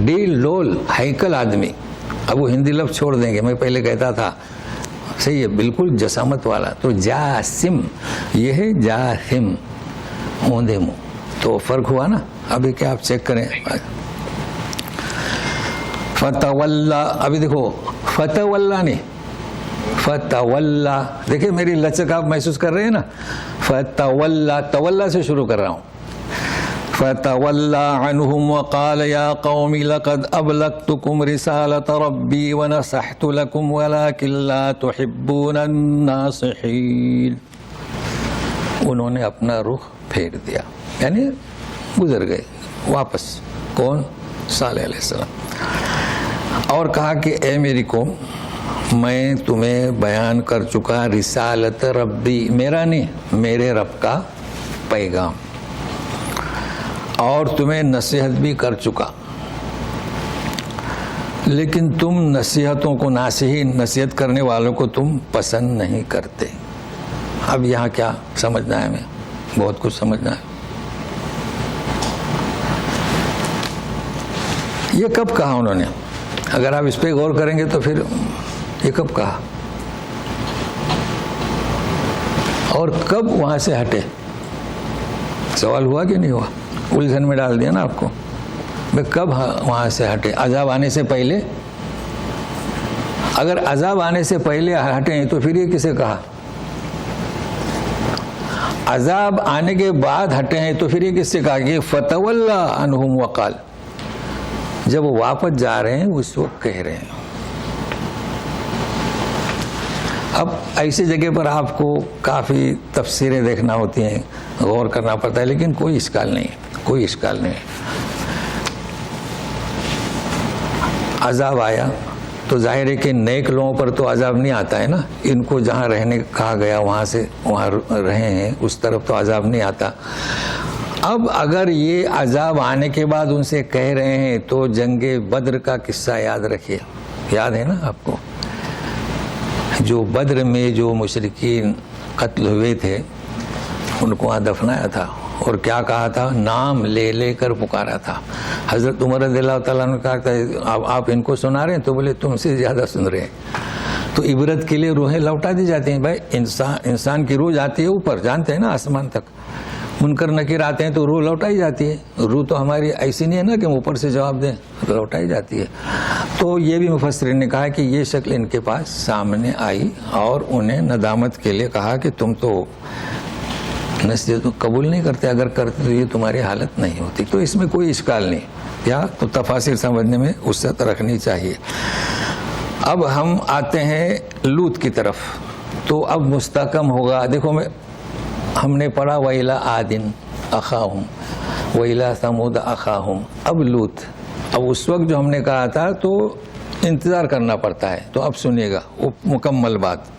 ڈیل لول، ہیکل آدمی. اب وہ ہندی لفظ چھوڑ دیں گے، میں پہلے کہتا تھا، صحیح ہے، بالکل جسامت والا. تو جاسم یہ ہے، جاسم اوندھے منہ. تو فرق ہوا نا. ابھی کیا آپ چیک کریں. فتولا، ابھی دیکھو فتولا نہیں، فتولا. دیکھیں میری لچک آپ محسوس کر رہے ہیں نا. فتولا، تولا سے شروع کر رہا ہوں. فتولى عنهم وقال يا قوم لقد أبلغتكم رسالة ربي ونصحت لكم ولكن لا تحبون الناصحين. انہوں نے اپنا رخ پھیر دیا، یعنی گزر گئے واپس. کون؟ صالح علیہ السلام. اور کہا کہ اے میری قوم، میں تمہیں بیان کر چکا رسالت ربی، میرا نہیں، میرے رب کا پیغام، اور تمہیں نصیحت بھی کر چکا، لیکن تم نصیحتوں کو، ناصحین نصیحت کرنے والوں کو تم پسند نہیں کرتے. اب یہاں کیا سمجھنا ہے؟ ہمیں بہت کچھ سمجھنا ہے. یہ کب کہا انہوں نے؟ اگر آپ اس پہ غور کریں گے تو پھر یہ کب کہا اور کب وہاں سے ہٹے؟ سوال ہوا کہ نہیں ہوا؟ الجھن میں ڈال دیا نا آپ کو. کب وہاں سے ہٹے؟ عذاب آنے سے پہلے اگر عذاب آنے سے پہلے ہٹیں تو پھر یہ کسے کہا؟ عذاب آنے کے بعد ہٹے ہیں تو پھر یہ کس سے کہا کہ فتولا عنہم وقال، جب وہ واپس جا رہے ہیں اس وقت کہہ رہے ہیں. اب ایسی جگہ پر آپ کو کافی تفسیریں دیکھنا ہوتی ہیں، غور کرنا پڑتا ہے، لیکن کوئی اشکال نہیں، کوئی اشکال نہیں. عذاب آیا تو ظاہر ہے کہ نیک لوگوں پر تو عذاب نہیں آتا ہے نا، ان کو جہاں رہنے کہا گیا وہاں سے وہاں رہے ہیں، اس طرف تو عذاب نہیں آتا. اب اگر یہ عذاب آنے کے بعد ان سے کہہ رہے ہیں تو جنگ بدر کا قصہ یاد رکھیے، یاد ہے نا آپ کو، جو بدر میں جو مشرکین قتل ہوئے تھے ان کو وہاں دفنایا تھا اور کیا کہا تھا؟ نام لے لے کر پکارا تھا. حضرت عمر رضی اللہ تعالیٰ نے کہا کہ آپ ان کو سنا رہے ہیں؟ تو بولے تم سے زیادہ سن رہے ہیں. تو عبرت کے لیے روحیں لوٹا دی جاتی ہیں. بھائی انسان کی روح جاتی ہے اوپر، جانتے ہیں نا، آسمان تک. منکر نکیر آتے ہیں تو روح لوٹائی جاتی ہے. روح تو ہماری ایسی نہیں ہے نا کہ ہم اوپر سے جواب دیں، لوٹائی جاتی ہے. تو یہ بھی مفسرین نے کہا کہ یہ شکل ان کے پاس سامنے آئی اور انہیں ندامت کے لیے کہا کہ تم تو نصیحت قبول نہیں کرتے، اگر کرتے تو یہ تمہاری حالت نہیں ہوتی. تو اس میں کوئی اشکال نہیں، یا تو تفاسیر سمجھنے میں وسعت رکھنی چاہیے. اب ہم آتے ہیں لوط کی طرف. تو اب مستحکم ہوگا. دیکھو ہم نے پڑھا وَإِلَىٰ عَادٍ أَخَاهُمْ وَإِلَىٰ ثَمُودَ أَخَاهُمْ. اب لوط، اب اس وقت جو ہم نے کہا تھا تو انتظار کرنا پڑتا ہے. تو اب سنیے گا وہ مکمل بات.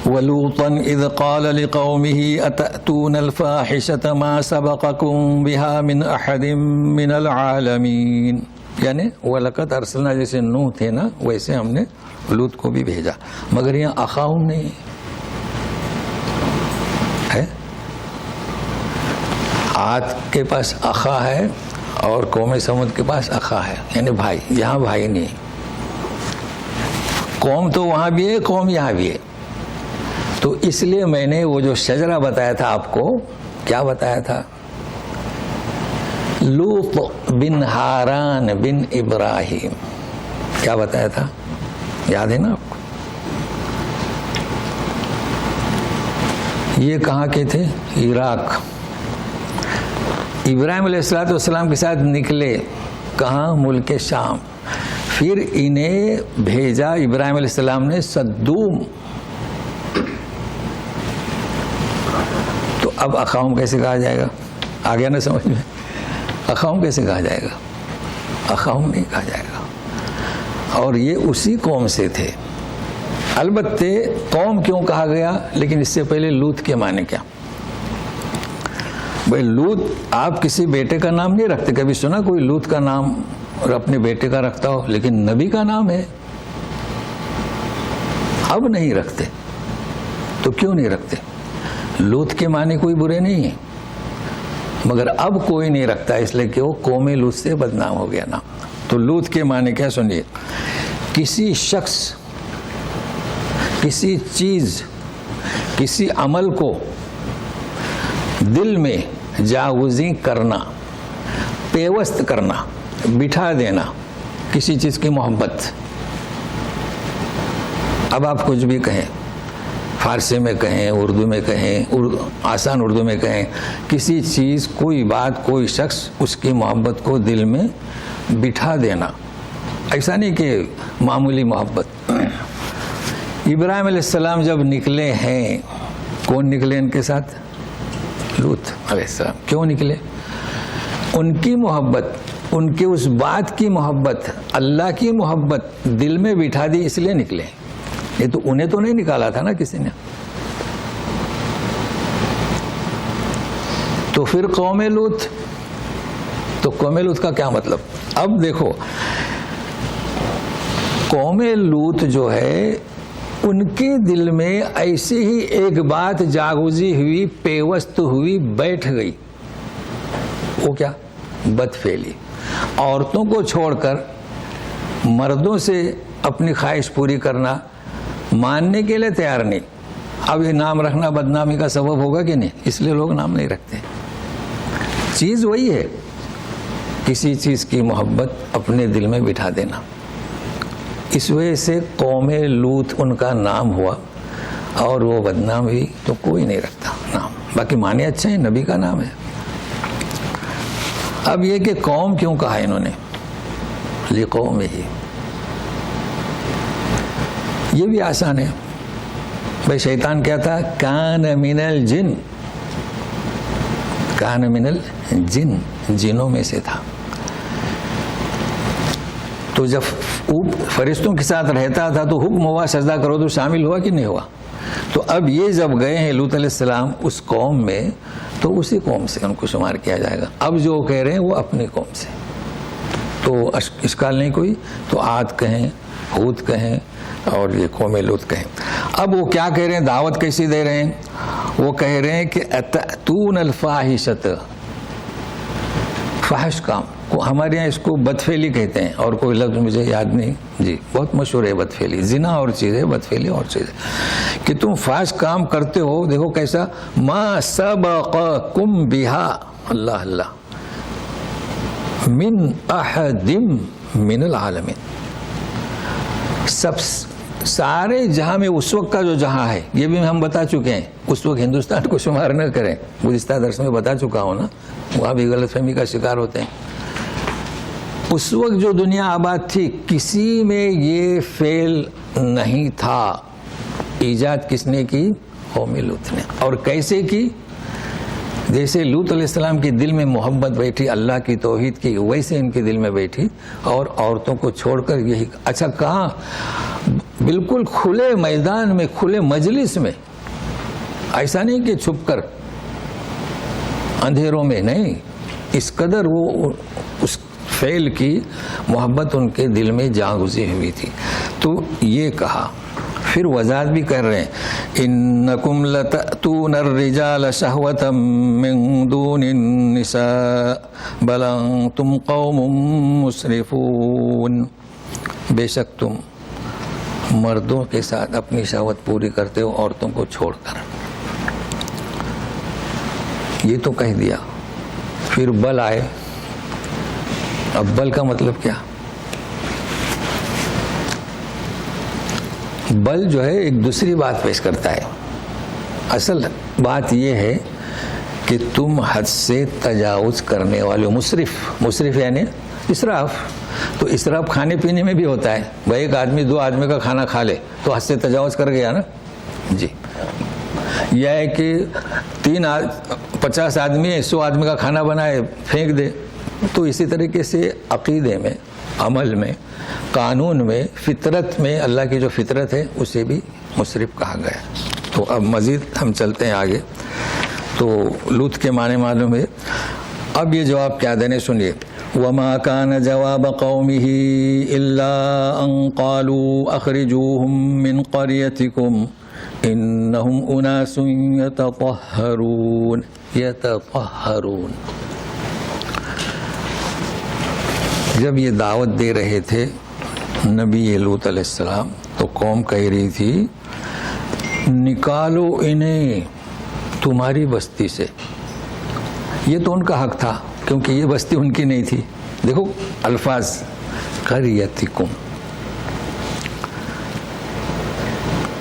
وَلُوطًا إِذْ قَالَ لِقَوْمِهِ أَتَأْتُونَ الْفَاحِشَةَ مَا سَبَقَكُم بِهَا مِنْ أَحَدٍ مِنَ الْعَالَمِينَ. یعنی وَلَقَدْ أَرْسَلْنَا، جیسے نوح تھے نا ویسے ہم نے لوط کو بھی بھیجا، مگر یہاں اخاہم نہیں ہے. عاد کے پاس اخا ہے اور قوم سمود کے پاس اخا ہے، یعنی بھائی. یہاں بھائی نہیں. قوم تو وہاں بھی ہے، قوم یہاں بھی ہے. تو اس لیے میں نے وہ جو شجرہ بتایا تھا آپ کو، کیا بتایا تھا؟ لوط بن ہاران بن ابراہیم. کیا بتایا تھا؟ یاد ہے نا آپ کو؟ یہ کہاں کے تھے؟ عراق. ابراہیم علیہ السلام کے ساتھ نکلے کہاں؟ ملک شام. پھر انہیں بھیجا ابراہیم علیہ السلام نے سدوم. تو اب اخاہم کیسے کہا جائے گا؟ آ گیا نا سمجھ میں؟ اخاہم کیسے کہا جائے گا؟ اخاہم نہیں کہا جائے گا. اور یہ اسی قوم سے تھے. البتہ قوم کیوں کہا گیا، لیکن اس سے پہلے لوط کے معنی کیا؟ بھائی لوط آپ کسی بیٹے کا نام نہیں رکھتے. کبھی سنا کوئی لوط کا نام اپنے بیٹے کا رکھتا ہو؟ لیکن نبی کا نام ہے. اب نہیں رکھتے. تو کیوں نہیں رکھتے؟ لوط کے معنی کوئی برے نہیں ہیں، مگر اب کوئی نہیں رکھتا اس لیے کہ وہ قوم لوط سے بدنام ہو گیا نام. تو لوط کے معنی کیا؟ سنیے. کسی شخص، کسی چیز، کسی عمل کو دل میں جاگزی کرنا، پیوست کرنا، بٹھا دینا. کسی چیز کی محبت. اب آپ کچھ بھی کہیں، فارسی میں کہیں، اردو میں کہیں، آسان اردو میں کہیں، کسی چیز، کوئی بات، کوئی شخص، اس کی محبت کو دل میں بٹھا دینا. ایسا نہیں کہ معمولی محبت. ابراہیم علیہ السلام جب نکلے ہیں، کون نکلے ان کے ساتھ؟ لوط علیہ السلام. کیوں نکلے؟ ان کی محبت، ان کے اس بات کی محبت، اللہ کی محبت دل میں بٹھا دی، اس لیے نکلے. یہ تو انہیں تو نہیں نکالا تھا نا کسی نے. تو پھر قوم لوط. تو قوم لوط کا کیا مطلب؟ اب دیکھو، قوم لوط جو ہے ان کے دل میں ایسی ہی ایک بات جاگوزی ہوئی، پیوست ہوئی، بیٹھ گئی. وہ کیا؟ بدفعلی. عورتوں کو چھوڑ کر مردوں سے اپنی خواہش پوری کرنا ماننے کے لیے تیار نہیں. اب یہ نام رکھنا بدنامی کا سبب ہوگا کہ نہیں؟ اس لیے لوگ نام نہیں رکھتے. چیز وہی ہے، کسی چیز کی محبت اپنے دل میں بٹھا دینا. اس وجہ سے قوم لوط ان کا نام ہوا اور وہ بدنام ہوئی تو کوئی نہیں رکھتا نام. باقی معنی اچھے ہیں, نبی کا نام ہے. اب یہ کہ قوم کیوں کہا انہوں نے, لقوم ہی, یہ بھی آسان ہے. بھائی شیطان کیا تھا, کان من الجن, کان من الجن, جنوں میں سے تھا. تو جب فرشتوں کے ساتھ رہتا تھا تو حکم ہوا سجدہ کرو تو شامل ہوا کہ نہیں ہوا. تو اب یہ جب گئے ہیں لوط علیہ السلام اس قوم میں تو اسی قوم سے ان کو شمار کیا جائے گا. اب جو کہہ رہے ہیں وہ اپنی قوم سے, تو اشکال نہیں کوئی. تو عاد کہیں, ہود کہیں اور یہ قوم لوط کہیں. اب وہ کیا کہہ رہے ہیں, دعوت کیسی دے رہے ہیں؟ وہ کہہ رہے ہیں کہ اتأتون الفاحشۃ, فحش کام کو ہمارے یہاں اس کو بدفعلی کہتے ہیں, اور کوئی لفظ مجھے یاد نہیں. جی بہت مشہور ہے بدفعلی. زنا اور چیز ہے, بدفعلی اور چیز ہے کہ تم فحش کام کرتے ہو. دیکھو کیسا, ما سبقکم بہا, اللہ اللہ, من احد من العالمین, سب سارے جہاں میں اس وقت کا جو جہاں ہے یہ بھی ہم بتا چکے ہیں. اس وقت ہندوستان کو شمار نہ کریں, گزشتہ درس میں بتا چکا ہوں نا, وہاں بھی غلط فہمی کا شکار ہوتے ہیں. اس وقت جو دنیا آباد تھی کسی میں یہ فعل نہیں تھا. ایجاد کس نے کی؟ قوم لوط نے. اور کیسے کی؟ جیسے لوط علیہ السلام کے دل میں محبت بیٹھی اللہ کی توحید کی, ویسے ان کے دل میں بیٹھی, اور عورتوں کو چھوڑ کر یہی. اچھا کہاں؟ بالکل کھلے میدان میں, کھلے مجلس میں. ایسا نہیں کہ چھپ کر اندھیروں میں, نہیں. اس قدر وہ اس فعل کی محبت ان کے دل میں جا گزری ہوئی تھی. تو یہ کہا. پھر وضاحت بھی کر رہے ہیں, انکم لتأتون الرجال شہوة من دون النساء بل انتم قوم مسرفون, بے شک تم مردوں کے ساتھ اپنی شہوت پوری کرتے ہو عورتوں کو چھوڑ کر. یہ تو کہہ دیا. پھر بل آئے. اب بل کا مطلب کیا؟ بل جو ہے ایک دوسری بات پیش کرتا ہے. اصل بات یہ ہے کہ تم حد سے تجاوز کرنے والے ہو. مصرف یعنی اسراف. تو اسراف کھانے پینے میں بھی ہوتا ہے. بھائی ایک آدمی 2 آدمی کا کھانا کھا لے تو حد سے تجاوز کر گیا نا. جی یہ ہے کہ 50 آدمی 100 آدمی کا کھانا بنائے پھینک دے. تو اسی طریقے سے عقیدے میں, عمل میں, قانون میں, فطرت میں, اللہ کی جو فطرت ہے اسے بھی مصرف کہا گیا. تو اب مزید ہم چلتے ہیں آگے. تو لوط کے معنی معلوم ہے. اب یہ جواب کیا دینے سنیے. وما كان جواب قومه إلا أن قالوا أخرجوهم من قريتكم إنهم أناس يتطهرون. جب یہ دعوت دے رہے تھے نبی لوط علیہ السلام تو قوم کہہ رہی تھی نکالو انہیں تمہاری بستی سے. یہ تو ان کا حق تھا کیونکہ یہ بستی ان کی نہیں تھی. دیکھو الفاظ, قریتکم,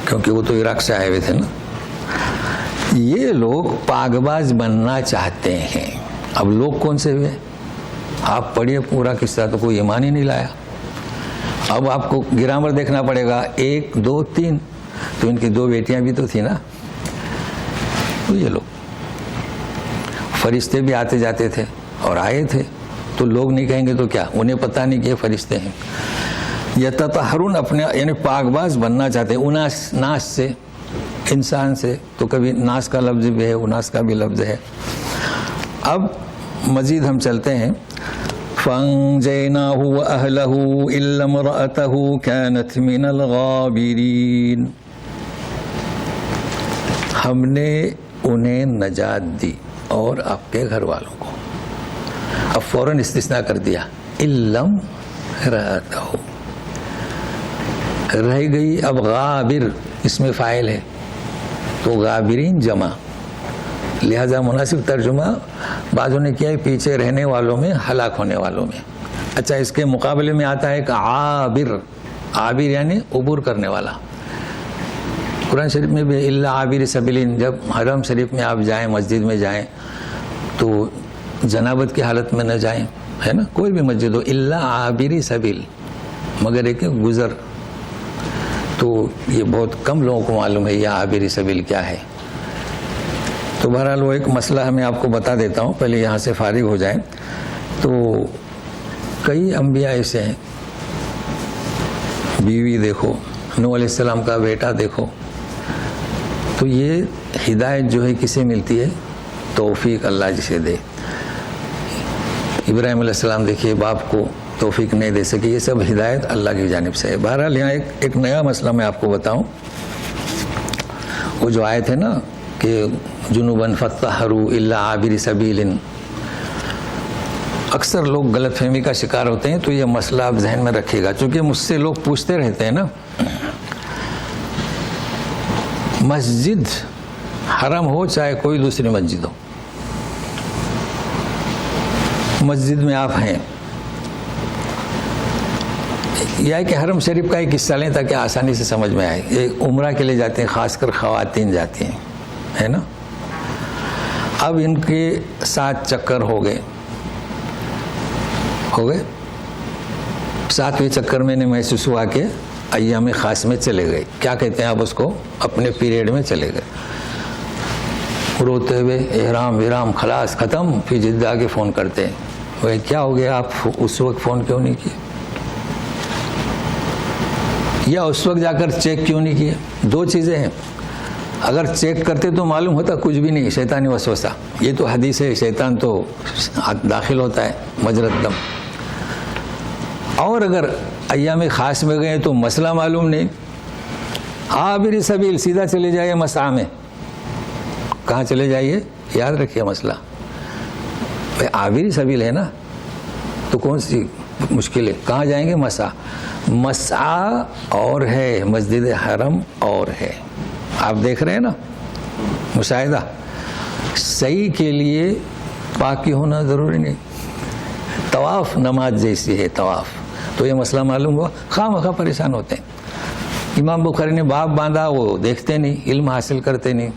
کیونکہ وہ تو عراق سے آئے ہوئے تھے نا. یہ لوگ پاکباز بننا چاہتے ہیں. اب لوگ کون سے ہوئے؟ آپ پڑھیے پورا قصہ تو کوئی ایمان ہی نہیں لایا. اب آپ کو گرامر دیکھنا پڑے گا. 1 2 3 تو ان کی 2 بیٹیاں بھی تو تھی نا. تو یہ لوگ فرشتے بھی آتے جاتے تھے اور آئے تھے. تو لوگ نہیں کہیں گے تو کیا, انہیں پتہ نہیں کہ یہ فرشتے ہیں. یتطہرون اپنے یعنی پاکباز بننا چاہتے ہیں. اناس ناس سے, انسان سے. تو کبھی ناس کا لفظ بھی ہے, اناس کا بھی لفظ ہے. اب مزید ہم چلتے ہیں. فَأَنْجَيْنَاهُ وَأَهْلَهُ إِلَّا امْرَأَتَهُ كَانَتْ مِنَ الْغَابِرِينَ. ہم نے انہیں نجات دی اور آپ کے گھر والوں کو. اب فوراً استثناء کر دیا. إِلَّا امْرَأَتَهُ رہ گئی. اب غابر اس میں فاعل ہے تو غابرین جمع, لہذا مناسب ترجمہ بعضوں نے کیا ہے پیچھے رہنے والوں میں, ہلاک ہونے والوں میں. اچھا اس کے مقابلے میں آتا ہے کہ عابر. عابر یعنی عبور کرنے والا. قرآن شریف میں بھی الا عابر سبیلین، جب حرم شریف میں آپ جائیں، مسجد میں جائیں تو جنابت کی حالت میں نہ جائیں، ہے نا، کوئی بھی مسجد ہو، الا عابر سبیل، مگر ایک گزر. تو یہ بہت کم لوگوں کو معلوم ہے یہ عابر سبیل کیا ہے. تو بہرحال وہ ایک مسئلہ میں آپ کو بتا دیتا ہوں، پہلے یہاں سے فارغ ہو جائیں. تو کئی انبیاء ایسے ہیں، بیوی دیکھو، نوح علیہ السلام کا بیٹا دیکھو. تو یہ ہدایت جو ہے کسے ملتی ہے؟ توفیق اللہ جسے دے. ابراہیم علیہ السلام دیکھیے باپ کو توفیق نہیں دے سکے، یہ سب ہدایت اللہ کی جانب سے ہے. بہرحال یہاں ایک نیا مسئلہ میں آپ کو بتاؤں. وہ جو آیت ہے نا کہ جنوباً فطہروا الا عابر سبیل، اکثر لوگ غلط فہمی کا شکار ہوتے ہیں. تو یہ مسئلہ آپ ذہن میں رکھیے گا، چونکہ مجھ سے لوگ پوچھتے رہتے ہیں نا. مسجد حرم ہو چاہے کوئی دوسری مسجد ہو، مسجد میں آپ ہیں، یا کہ حرم شریف کا ایک حصہ لیں تاکہ آسانی سے سمجھ میں آئے. یہ عمرہ کے لیے جاتے ہیں، خاص کر خواتین جاتی ہیں، ہے نا. اب ان کے 7 چکر ہو گئے 7ویں چکر میں نے محسوس ہوا کہ ایام خاص میں چلے گئے. کیا کہتے ہیں آپ اس کو؟ اپنے پیریڈ میں چلے گئے. روتے ہوئے احرام ویرام خلاص ختم، پھر جدہ کے فون کرتے ہیں، وہ کیا ہو گیا، آپ اس وقت فون کیوں نہیں کیے، یا اس وقت جا کر چیک کیوں نہیں کیے؟ 2 چیزیں ہیں. اگر چیک کرتے تو معلوم ہوتا کچھ بھی نہیں، شیطانی وسوسہ. یہ تو حدیث ہے، شیطان تو داخل ہوتا ہے مجرد دم. اور اگر ایام خاص میں گئے تو مسئلہ معلوم نہیں، عابر سبیل سیدھا چلے جائیے مسعی میں. کہاں چلے جائیے؟ یاد رکھیے مسئلہ، بھائی عابر سبیل ہے نا، تو کون سی مشکل ہے؟ کہاں جائیں گے؟ مسعی اور ہے، مسجد حرم اور ہے. آپ دیکھ رہے ہیں نا مشاہدہ. صحیح کے لیے پاکی ہونا ضروری نہیں. طواف نماز جیسی ہے طواف. تو یہ مسئلہ معلوم ہوا، خواہ مخواہ پریشان ہوتے ہیں. امام بخاری نے باب باندھا، وہ دیکھتے نہیں، علم حاصل کرتے نہیں.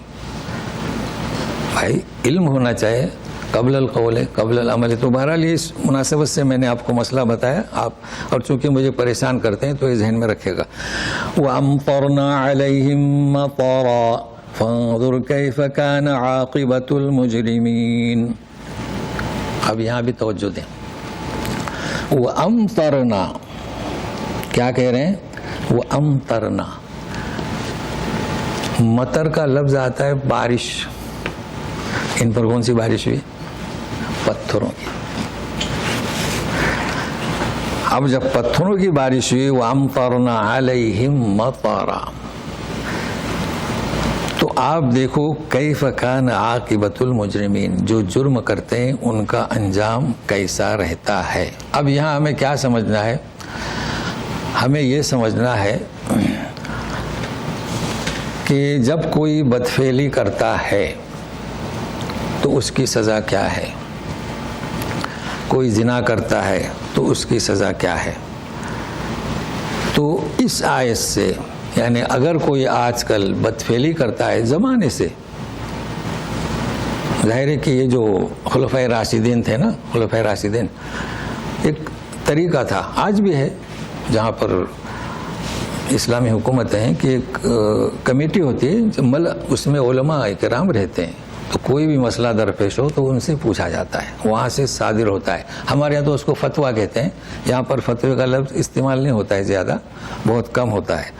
بھائی علم ہونا چاہیے قبل القول قبل العمل. تو بہرحال اس مناسبت سے میں نے آپ کو مسئلہ بتایا. آپ اور چونکہ مجھے پریشان کرتے ہیں تو یہ ذہن میں رکھے گا. وَأَمْطَرْنَا عَلَيْهِمْ مَطَرًا فَانظُرْ كَيْفَ كَانَ عَاقِبَةُ الْمُجْرِمِينَ. اب یہاں بھی توجہ دیں. وَأَمْطَرْنَا کیا کہہ رہے ہیں؟ وَأَمْطَرْنَا، مطر کا لفظ آتا ہے بارش. ان پر کون سی بارش ہوئی؟ پتھروں کی. اب جب پتھروں کی بارش ہوئی، وَأَمْطَرْنَا عَلَيْهِمْ مَطَرًا، تو آپ دیکھو کیف کان عاقبۃ المجرمین، جو جرم کرتے ہیں ان کا انجام کیسا رہتا ہے. اب یہاں ہمیں کیا سمجھنا ہے؟ ہمیں یہ سمجھنا ہے کہ جب کوئی بدفعلی کرتا ہے تو اس کی سزا کیا ہے، کوئی زنا کرتا ہے تو اس کی سزا کیا ہے. تو اس آیت سے یعنی اگر کوئی آج کل بدفعلی کرتا ہے زمانے سے، ظاہر ہے کہ یہ جو خلفائے راشدین تھے نا، خلفائے راشدین ایک طریقہ تھا، آج بھی ہے جہاں پر اسلامی حکومتیں ہیں کہ ایک کمیٹی ہوتی ہے، اس میں علماء کرام رہتے ہیں. تو کوئی بھی مسئلہ درپیش ہو تو ان سے پوچھا جاتا ہے، وہاں سے صادر ہوتا ہے. ہمارے یہاں تو اس کو فتویٰ کہتے ہیں، یہاں پر فتوے کا لفظ استعمال نہیں ہوتا ہے، زیادہ بہت کم ہوتا ہے.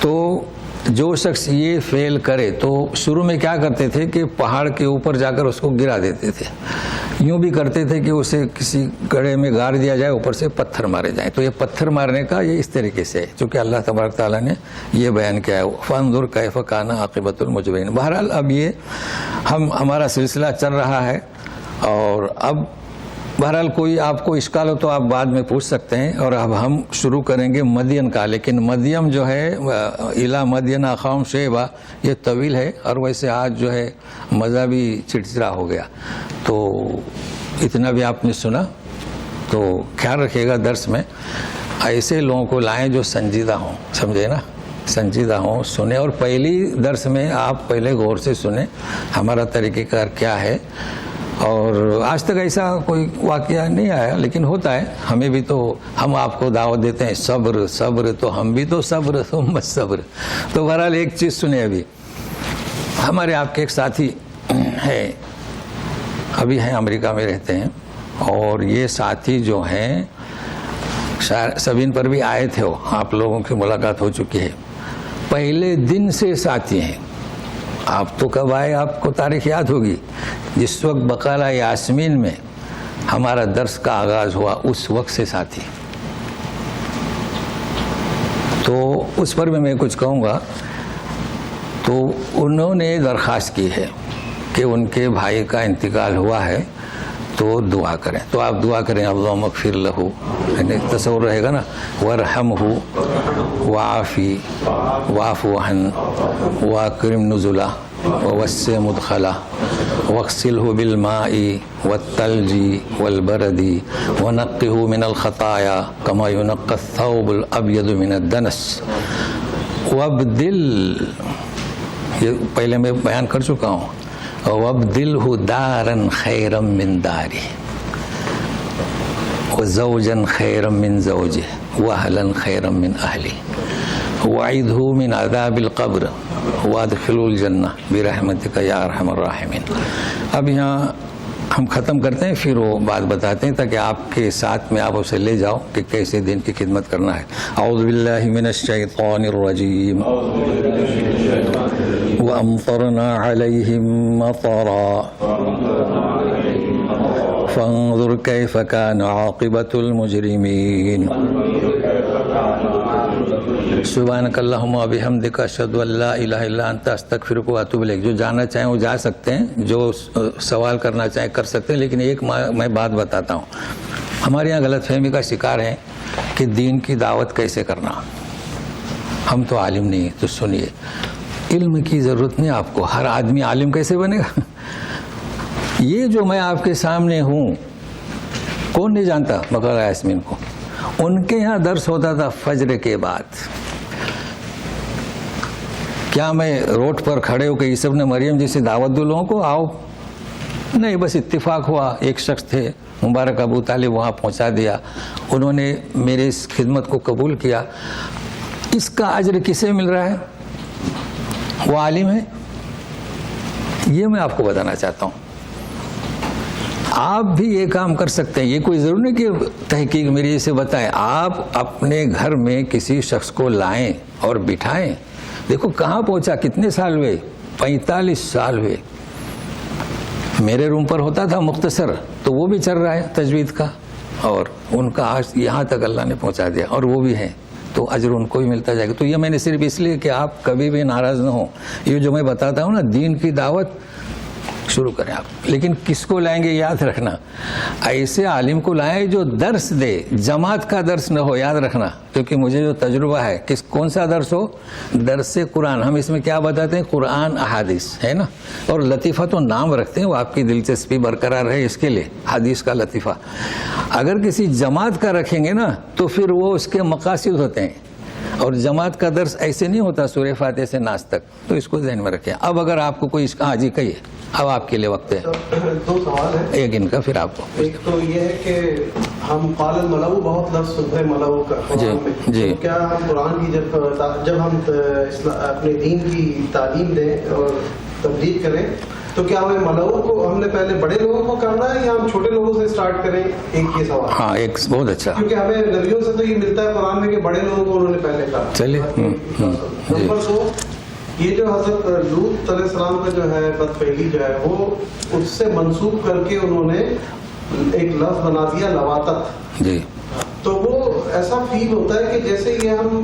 تو جو شخص یہ فعل کرے تو شروع میں کیا کرتے تھے کہ پہاڑ کے اوپر جا کر اس کو گرا دیتے تھے. یوں بھی کرتے تھے کہ اسے کسی گڑھے میں گاڑ دیا جائے، اوپر سے پتھر مارے جائیں. تو یہ پتھر مارنے کا یہ اس طریقے سے ہے، چونکہ اللہ تبارک تعالیٰ نے یہ بیان کیا ہے، فانظر کیف کان عاقبۃ المجرمین. بہرحال اب یہ ہمارا سلسلہ چل رہا ہے، اور اب بہرحال کوئی آپ کو اشکال ہو تو آپ بعد میں پوچھ سکتے ہیں. اور اب ہم شروع کریں گے مدین کا، لیکن مدیم جو ہے الا مدین اخاہم شعیبا، یہ طویل ہے، اور ویسے آج جو ہے مزہ بھی چڑچڑا ہو گیا. تو اتنا بھی آپ نے سنا تو خیال رکھیے گا درس میں. ایسے لوگوں کو لائیں جو سنجیدہ ہوں، سمجھے نا، سنجیدہ ہوں، سنیں، اور پہلی درس میں آپ پہلے غور سے سنیں ہمارا طریقہ کار کیا ہے. اور آج تک ایسا کوئی واقعہ نہیں آیا، لیکن ہوتا ہے. ہمیں بھی تو، ہم آپ کو دعوت دیتے ہیں صبر صبر، تو ہم بھی تو صبر ثم صبر. تو بہرحال ایک چیز سنیں، ابھی ہمارے آپ کے ایک ساتھی ہیں، ابھی ہیں امریکہ میں رہتے ہیں، اور یہ ساتھی جو ہیں سبین پر بھی آئے تھے، وہ آپ لوگوں کی ملاقات ہو چکی ہے، پہلے دن سے ساتھی ہیں. آپ تو کب آئے آپ کو تاریخ یاد ہوگی، جس وقت بقالہ یاسمین میں ہمارا درس کا آغاز ہوا اس وقت سے ساتھی. تو اس پر بھی میں کچھ کہوں گا. تو انہوں نے درخواست کی ہے کہ ان کے بھائی کا انتقال ہوا ہے تو دعا کریں. تو آپ دعا کریں اللہم اغفر لہ، یعنی تصور رہے گا نا، ورحمہ وعافی واعف عنہ واکرم نزلہ ووسع مدخلہ واغسلہ بالماء والثلج والبرد ونقہ من الخطایا کما ینقی الثوب الابیض من الدنس وابدل، یہ پہلے میں بیان کر چکا ہوں، وابدلہ دارا خیرا من دارہ وزوجا خیرا من زوجہ واہلا خیرا من اہلہ وعیدہ من عذاب القبر وادخلہ الجنہ برحمتک یا ارحم الراحمین. اب یہاں ہم ختم کرتے ہیں، پھر وہ بات بتاتے ہیں تاکہ آپ کے ساتھ میں آپ اسے لے جاؤ کہ کیسے دین کی خدمت کرنا ہے. اعوذ باللہ من الشیطان الرجیم. وَأَمْطَرْنَا عَلَيْهِمْ مَطَرًا فَانظُرْ كَيْفَ كَانَ عَاقِبَةُ الْمُجْرِمِينَ. سبحانک اللہم وبحمدک اشہد ان لا الہ الا انت استغفرک واتوب الیک. جو جانا چاہیں وہ جا سکتے ہیں، جو سوال کرنا چاہیں کر سکتے ہیں. لیکن ایک میں بات بتاتا ہوں، ہمارے یہاں غلط فہمی کا شکار ہیں کہ دین کی دعوت کیسے کرنا. ہم تو عالم نہیں ہیں، تو سنیے، علم کی ضرورت نہیں آپ کو. ہر آدمی عالم کیسے بنے گا؟ یہ جو میں آپ کے سامنے ہوں، کون نہیں جانتا بقالہ یاسمین کو؟ ان کے یہاں درس ہوتا تھا فجر کے بعد. کیا میں روڈ پر کھڑے ہو کے عیسی ابن مریم جیسے دعوت دوں لوگوں کو آؤ؟ نہیں، بس اتفاق ہوا، ایک شخص تھے مبارک ابو طالب، وہاں پہنچا دیا، انہوں نے میرے اس خدمت کو قبول کیا. اس کا اجر کسے مل رہا ہے؟ وہ عالم ہے. یہ میں آپ کو بتانا چاہتا ہوں. آپ بھی یہ کام کر سکتے ہیں. یہ کوئی ضروری نہیں کہ تحقیق میری سے بتائیں. آپ اپنے گھر میں کسی شخص کو لائیں اور بٹھائیں. دیکھو کہاں پہنچا، کتنے سال ہوئے، 45 سال ہوئے. میرے روم پر ہوتا تھا مختصر، تو وہ بھی چل رہا ہے تجوید کا، اور ان کا آج یہاں تک اللہ نے پہنچا دیا، اور وہ بھی ہیں، تو اجر ان کو بھی ملتا جائے گا. تو یہ میں نے صرف اس لیے کہ آپ کبھی بھی ناراض نہ ہوں. یہ جو میں بتاتا ہوں نا، دین کی دعوت شروع کریں آپ. لیکن کس کو لائیں گے یاد رکھنا، ایسے عالم کو لائیں جو درس دے، جماعت کا درس نہ ہو، یاد رکھنا. کیونکہ مجھے جو تجربہ ہے، کون سا درس ہو؟ درس قرآن. ہم اس میں کیا بتاتے ہیں؟ قرآن احادیث ہے نا. اور لطیفہ تو نام رکھتے ہیں، وہ آپ کی دلچسپی برقرار رہے اس کے لیے، حدیث کا لطیفہ. اگر کسی جماعت کا رکھیں گے نا تو پھر وہ اس کے مقاصد ہوتے ہیں. اور جماعت کا درس ایسے نہیں ہوتا سورہ فاتحہ سے ناس تک. تو اس کو ذہن میں رکھیں. اب اگر آپ کو کوئی ہاں جی کہیے، اب آپ کے لیے وقت ہے. دو سوال ہیں، ایک ان کا، پھر آپ کو. ایک تو یہ ہے کہ ہم قال الملؤ بہت لفظ سنتے ہیں ملؤ کا قرآن میں. جی. کیا ہم قرآن کی جب ہم اپنے دین کی تعلیم دیں اور تبلیغ کریں تو کیا ہمیں ملؤ کو ہم نے پہلے بڑے لوگوں کو کرنا ہے یا ہم چھوٹے لوگوں سے اسٹارٹ کریں؟ ایک یہ سوال. ہاں ایک بہت اچھا. کیونکہ ہمیں نبیوں سے تو یہ ملتا ہے قرآن میں کہ بڑے لوگوں کو انہوں نے پہلے کہا. چلیے. نمبر 2، یہ جو حضرت لوط علیہ السلام کا جو ہے بدفعلی جو ہے وہ اس سے منسوب کر کے انہوں نے ایک لفظ بنا دیا لواتت. جی. تو وہ ایسا فیل ہوتا ہے کہ جیسے یہ ہم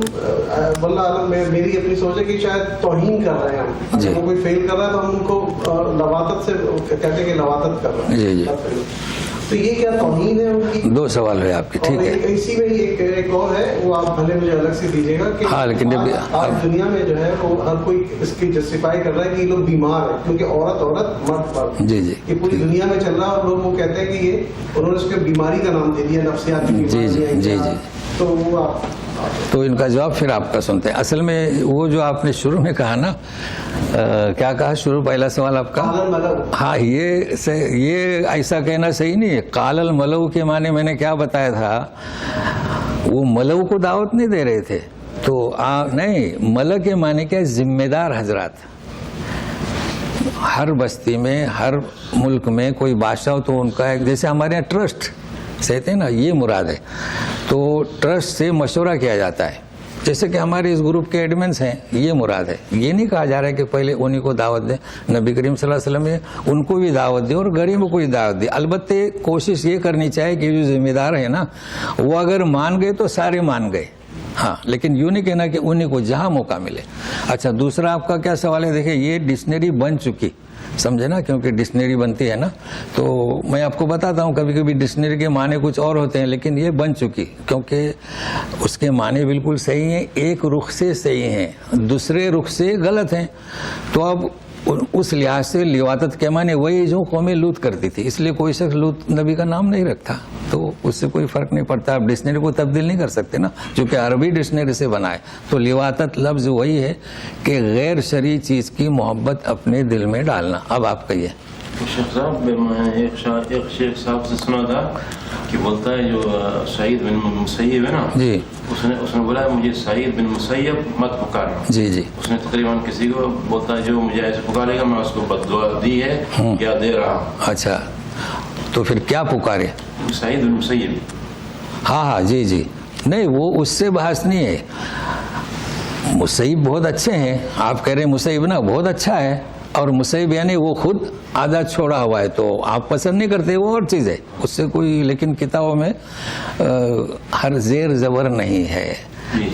واللہ عالم میں میری اپنی سوچ ہے کہ شاید توہین کر رہے ہیں ہم. جی. وہ کوئی فیل کر رہا ہے تو ہم ان کو لواتت سے کہتے ہیں کہ لواتت کر رہے ہیں. جی جی. تو یہ کیا توہین ہے ان کی؟ دو سوال ہے آپ کے. ٹھیک ہے. اسی میں ایک اور ہے، وہ آپ بھلے مجھے الگ سے دیجیے گا کہ ہاں لیکن آج دنیا میں جو ہے وہ ہر کوئی اس کی جسٹیفائی کر رہا ہے کہ یہ لوگ بیمار ہیں کیونکہ عورت مرد. جی جی. یہ پوری دنیا میں چل رہا ہے اور لوگ وہ کہتے ہیں کہ یہ انہوں نے اس کے بیماری کا نام دے دیا، نفسیاتی بیماری. جی جی جی جی. تو وہ آپ تو ان کا جواب پھر آپ کا سنتے ہیں. اصل میں وہ جو آپ نے شروع میں کہا نا, کیا کہا شروع, پہلا سوال آپ کا, ہاں یہ ایسا کہنا صحیح نہیں ہے. قال الملو کے معنی میں نے کیا بتایا تھا, وہ ملو کو دعوت نہیں دے رہے تھے. تو نہیں, ملک کے معنی کیا, ذمہ دار حضرات. ہر بستی میں, ہر ملک میں کوئی بادشاہ ہو تو ان کا ایک, جیسے ہمارے یہاں ٹرسٹ کہتے ہیں نا, یہ مراد ہے. تو ٹرسٹ سے مشورہ کیا جاتا ہے, جیسے کہ ہمارے اس گروپ کے ایڈمنس ہیں, یہ مراد ہے. یہ نہیں کہا جا رہا ہے کہ پہلے انہی کو دعوت دیں. نبی کریم صلی اللہ علیہ وسلم نے ان کو بھی دعوت دی اور غریبوں کو بھی دعوت دی. البتہ کوشش یہ کرنی چاہیے کہ جو ذمہ دار ہے نا, وہ اگر مان گئے تو سارے مان گئے, ہاں, لیکن یوں نہیں کہنا کہ انہی کو جہاں موقع ملے. اچھا, دوسرا آپ کا کیا سوال ہے, دیکھیں یہ ڈکشنری بن چکی, سمجھے نا, کیونکہ ڈکشنری بنتی ہے نا, تو میں آپ کو بتاتا ہوں کبھی کبھی ڈکشنری کے معنی کچھ اور ہوتے ہیں, لیکن یہ بن چکی کیونکہ اس کے معنی بالکل صحیح ہیں, ایک رخ سے صحیح ہیں, دوسرے رخ سے غلط ہیں. تو اب اس لحاظ سے لیواطت کے معنی وہی جو قوم لوط کرتی تھی, اس لیے کوئی شخص لوط نبی کا نام نہیں رکھتا, تو اس سے کوئی فرق نہیں پڑتا. آپ ڈکشنری کو تبدیل نہیں کر سکتے نا, چونکہ عربی ڈکشنری سے بنا ہے. تو لیواطت لفظ وہی ہے کہ غیر شرعی چیز کی محبت اپنے دل میں ڈالنا. اب آپ کہیے. شیخ صاحب, میں ایک شیخ صاحب سے سنا تھا کہ بولتا ہے جو سعید بن مسیب ہے نا, جی, اس نے بولا مجھے سعید بن مسیب مت پکارنا. جی جی, اس نے تقریباً کسی کو بولتا ہے جو مجھے ایسے پکارے گا میں اس کو بد دعا دی ہے یا دے رہا ہوں. اچھا, تو پھر کیا پکارے؟ سعید بن مسیب. ہاں ہاں, جی جی, نہیں وہ اس سے بحث نہیں ہے. مسیب بہت اچھے ہیں, آپ کہہ رہے ہیں مسیب نا بہت اچھا ہے, اور مسیب یعنی وہ خود آدھا چھوڑا ہوا ہے, تو آپ پسند نہیں کرتے, وہ اور چیز ہے, اس سے کوئی, لیکن کتابوں میں ہر زیر زبر نہیں ہے.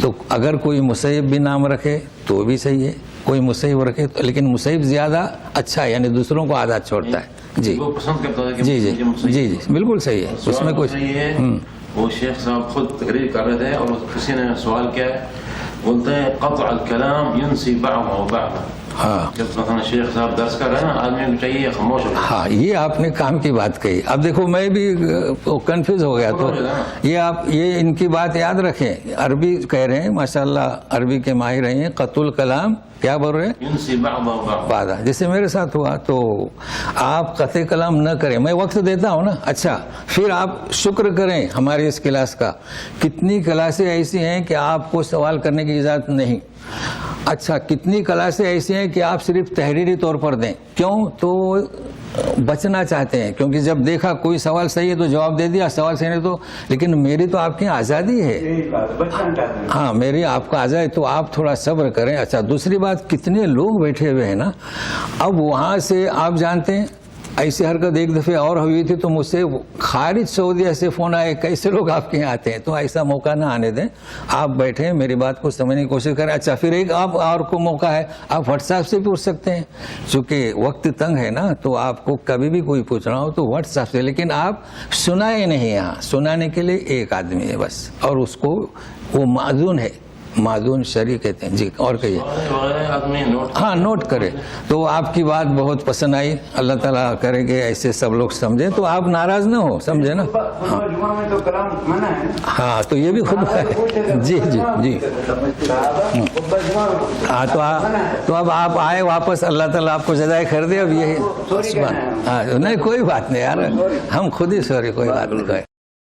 تو اگر کوئی مسیب بھی نام رکھے تو بھی صحیح ہے, کوئی مسیب رکھے, لیکن مسیب زیادہ اچھا ہے, یعنی دوسروں کو آدھا چھوڑتا ہے. جی وہ پسند کرتا ہے. جی جی جی جی, بالکل صحیح ہے, اس میں کچھ. وہ شیخ صاحب خود تقریر کر رہے تھے اور کسی نے سوال کیا ہے, بولتے ہیں قطع الکلام ینسی بعضه بعضا. ہاں, جب مثلا شیخ صاحب درس کر رہے ہیں نا, آدمی کو چاہیے خاموش ہو. ہاں, یہ آپ نے کام کی بات کہی. اب دیکھو میں بھی کنفیوز ہو گیا, تو یہ ان کی بات یاد رکھیں. عربی کہہ رہے ہیں, ماشاءاللہ عربی کے ماہر ہیں. قطع الکلام کیا بول رہے ہیں, ینسی بعضه بعضا. جیسے میرے ساتھ ہوا, تو آپ قطع کلام نہ کریں, میں وقت دیتا ہوں نا. اچھا, پھر آپ شکر کریں ہماری اس کلاس کا, کتنی کلاسیں ایسی ہیں کہ آپ کو سوال کرنے کی اجازت نہیں. اچھا, کتنی کلاسیں ایسی ہیں کہ آپ صرف تحریری طور پر دیں. کیوں؟ تو بچنا چاہتے ہیں, کیونکہ جب دیکھا کوئی سوال صحیح ہے تو جواب دے دیا, سوال صحیح نہیں تو, لیکن میری تو آپ کی آزادی ہے. ہاں, میری آپ کا آزادی, تو آپ تھوڑا صبر کریں. اچھا, دوسری بات, کتنے لوگ بیٹھے ہوئے ہیں نا, اب وہاں سے آپ جانتے ہیں ایسی حرکت ایک دفعہ اور ہوئی تھی, تو مجھ سے خارج سعودیہ سے فون آئے, کیسے لوگ آپ کے یہاں آتے ہیں, تو ایسا موقع نہ آنے دیں. آپ بیٹھیں, میری بات کو سمجھنے کی کوشش کریں. اچھا, پھر ایک آپ اور کو موقع ہے, آپ واٹس ایپ سے پوچھ سکتے ہیں, چونکہ وقت تنگ ہے نا, تو آپ کو کبھی بھی کوئی پوچھنا ہو تو واٹس ایپ سے. لیکن آپ سنائے نہیں, یہاں سنانے کے لیے ایک آدمی ہے بس, اور اس کو وہ معذون ہے, معذون شرعی کہتے ہیں. جی, اور کہیے. ہاں, نوٹ کرے. تو آپ کی بات بہت پسند آئی, اللہ تعالیٰ کرے کہ ایسے سب لوگ سمجھیں, تو آپ ناراض نہ ہو, سمجھے نا. ہاں, تو یہ بھی خود ہے. جی جی جی, ہاں, تو اب آپ آئے واپس, اللہ تعالیٰ آپ کو جزائے خیر دے. اب یہ ہاں, نہیں کوئی بات نہیں یار, ہم خود ہی سوری, کوئی بات نہیں.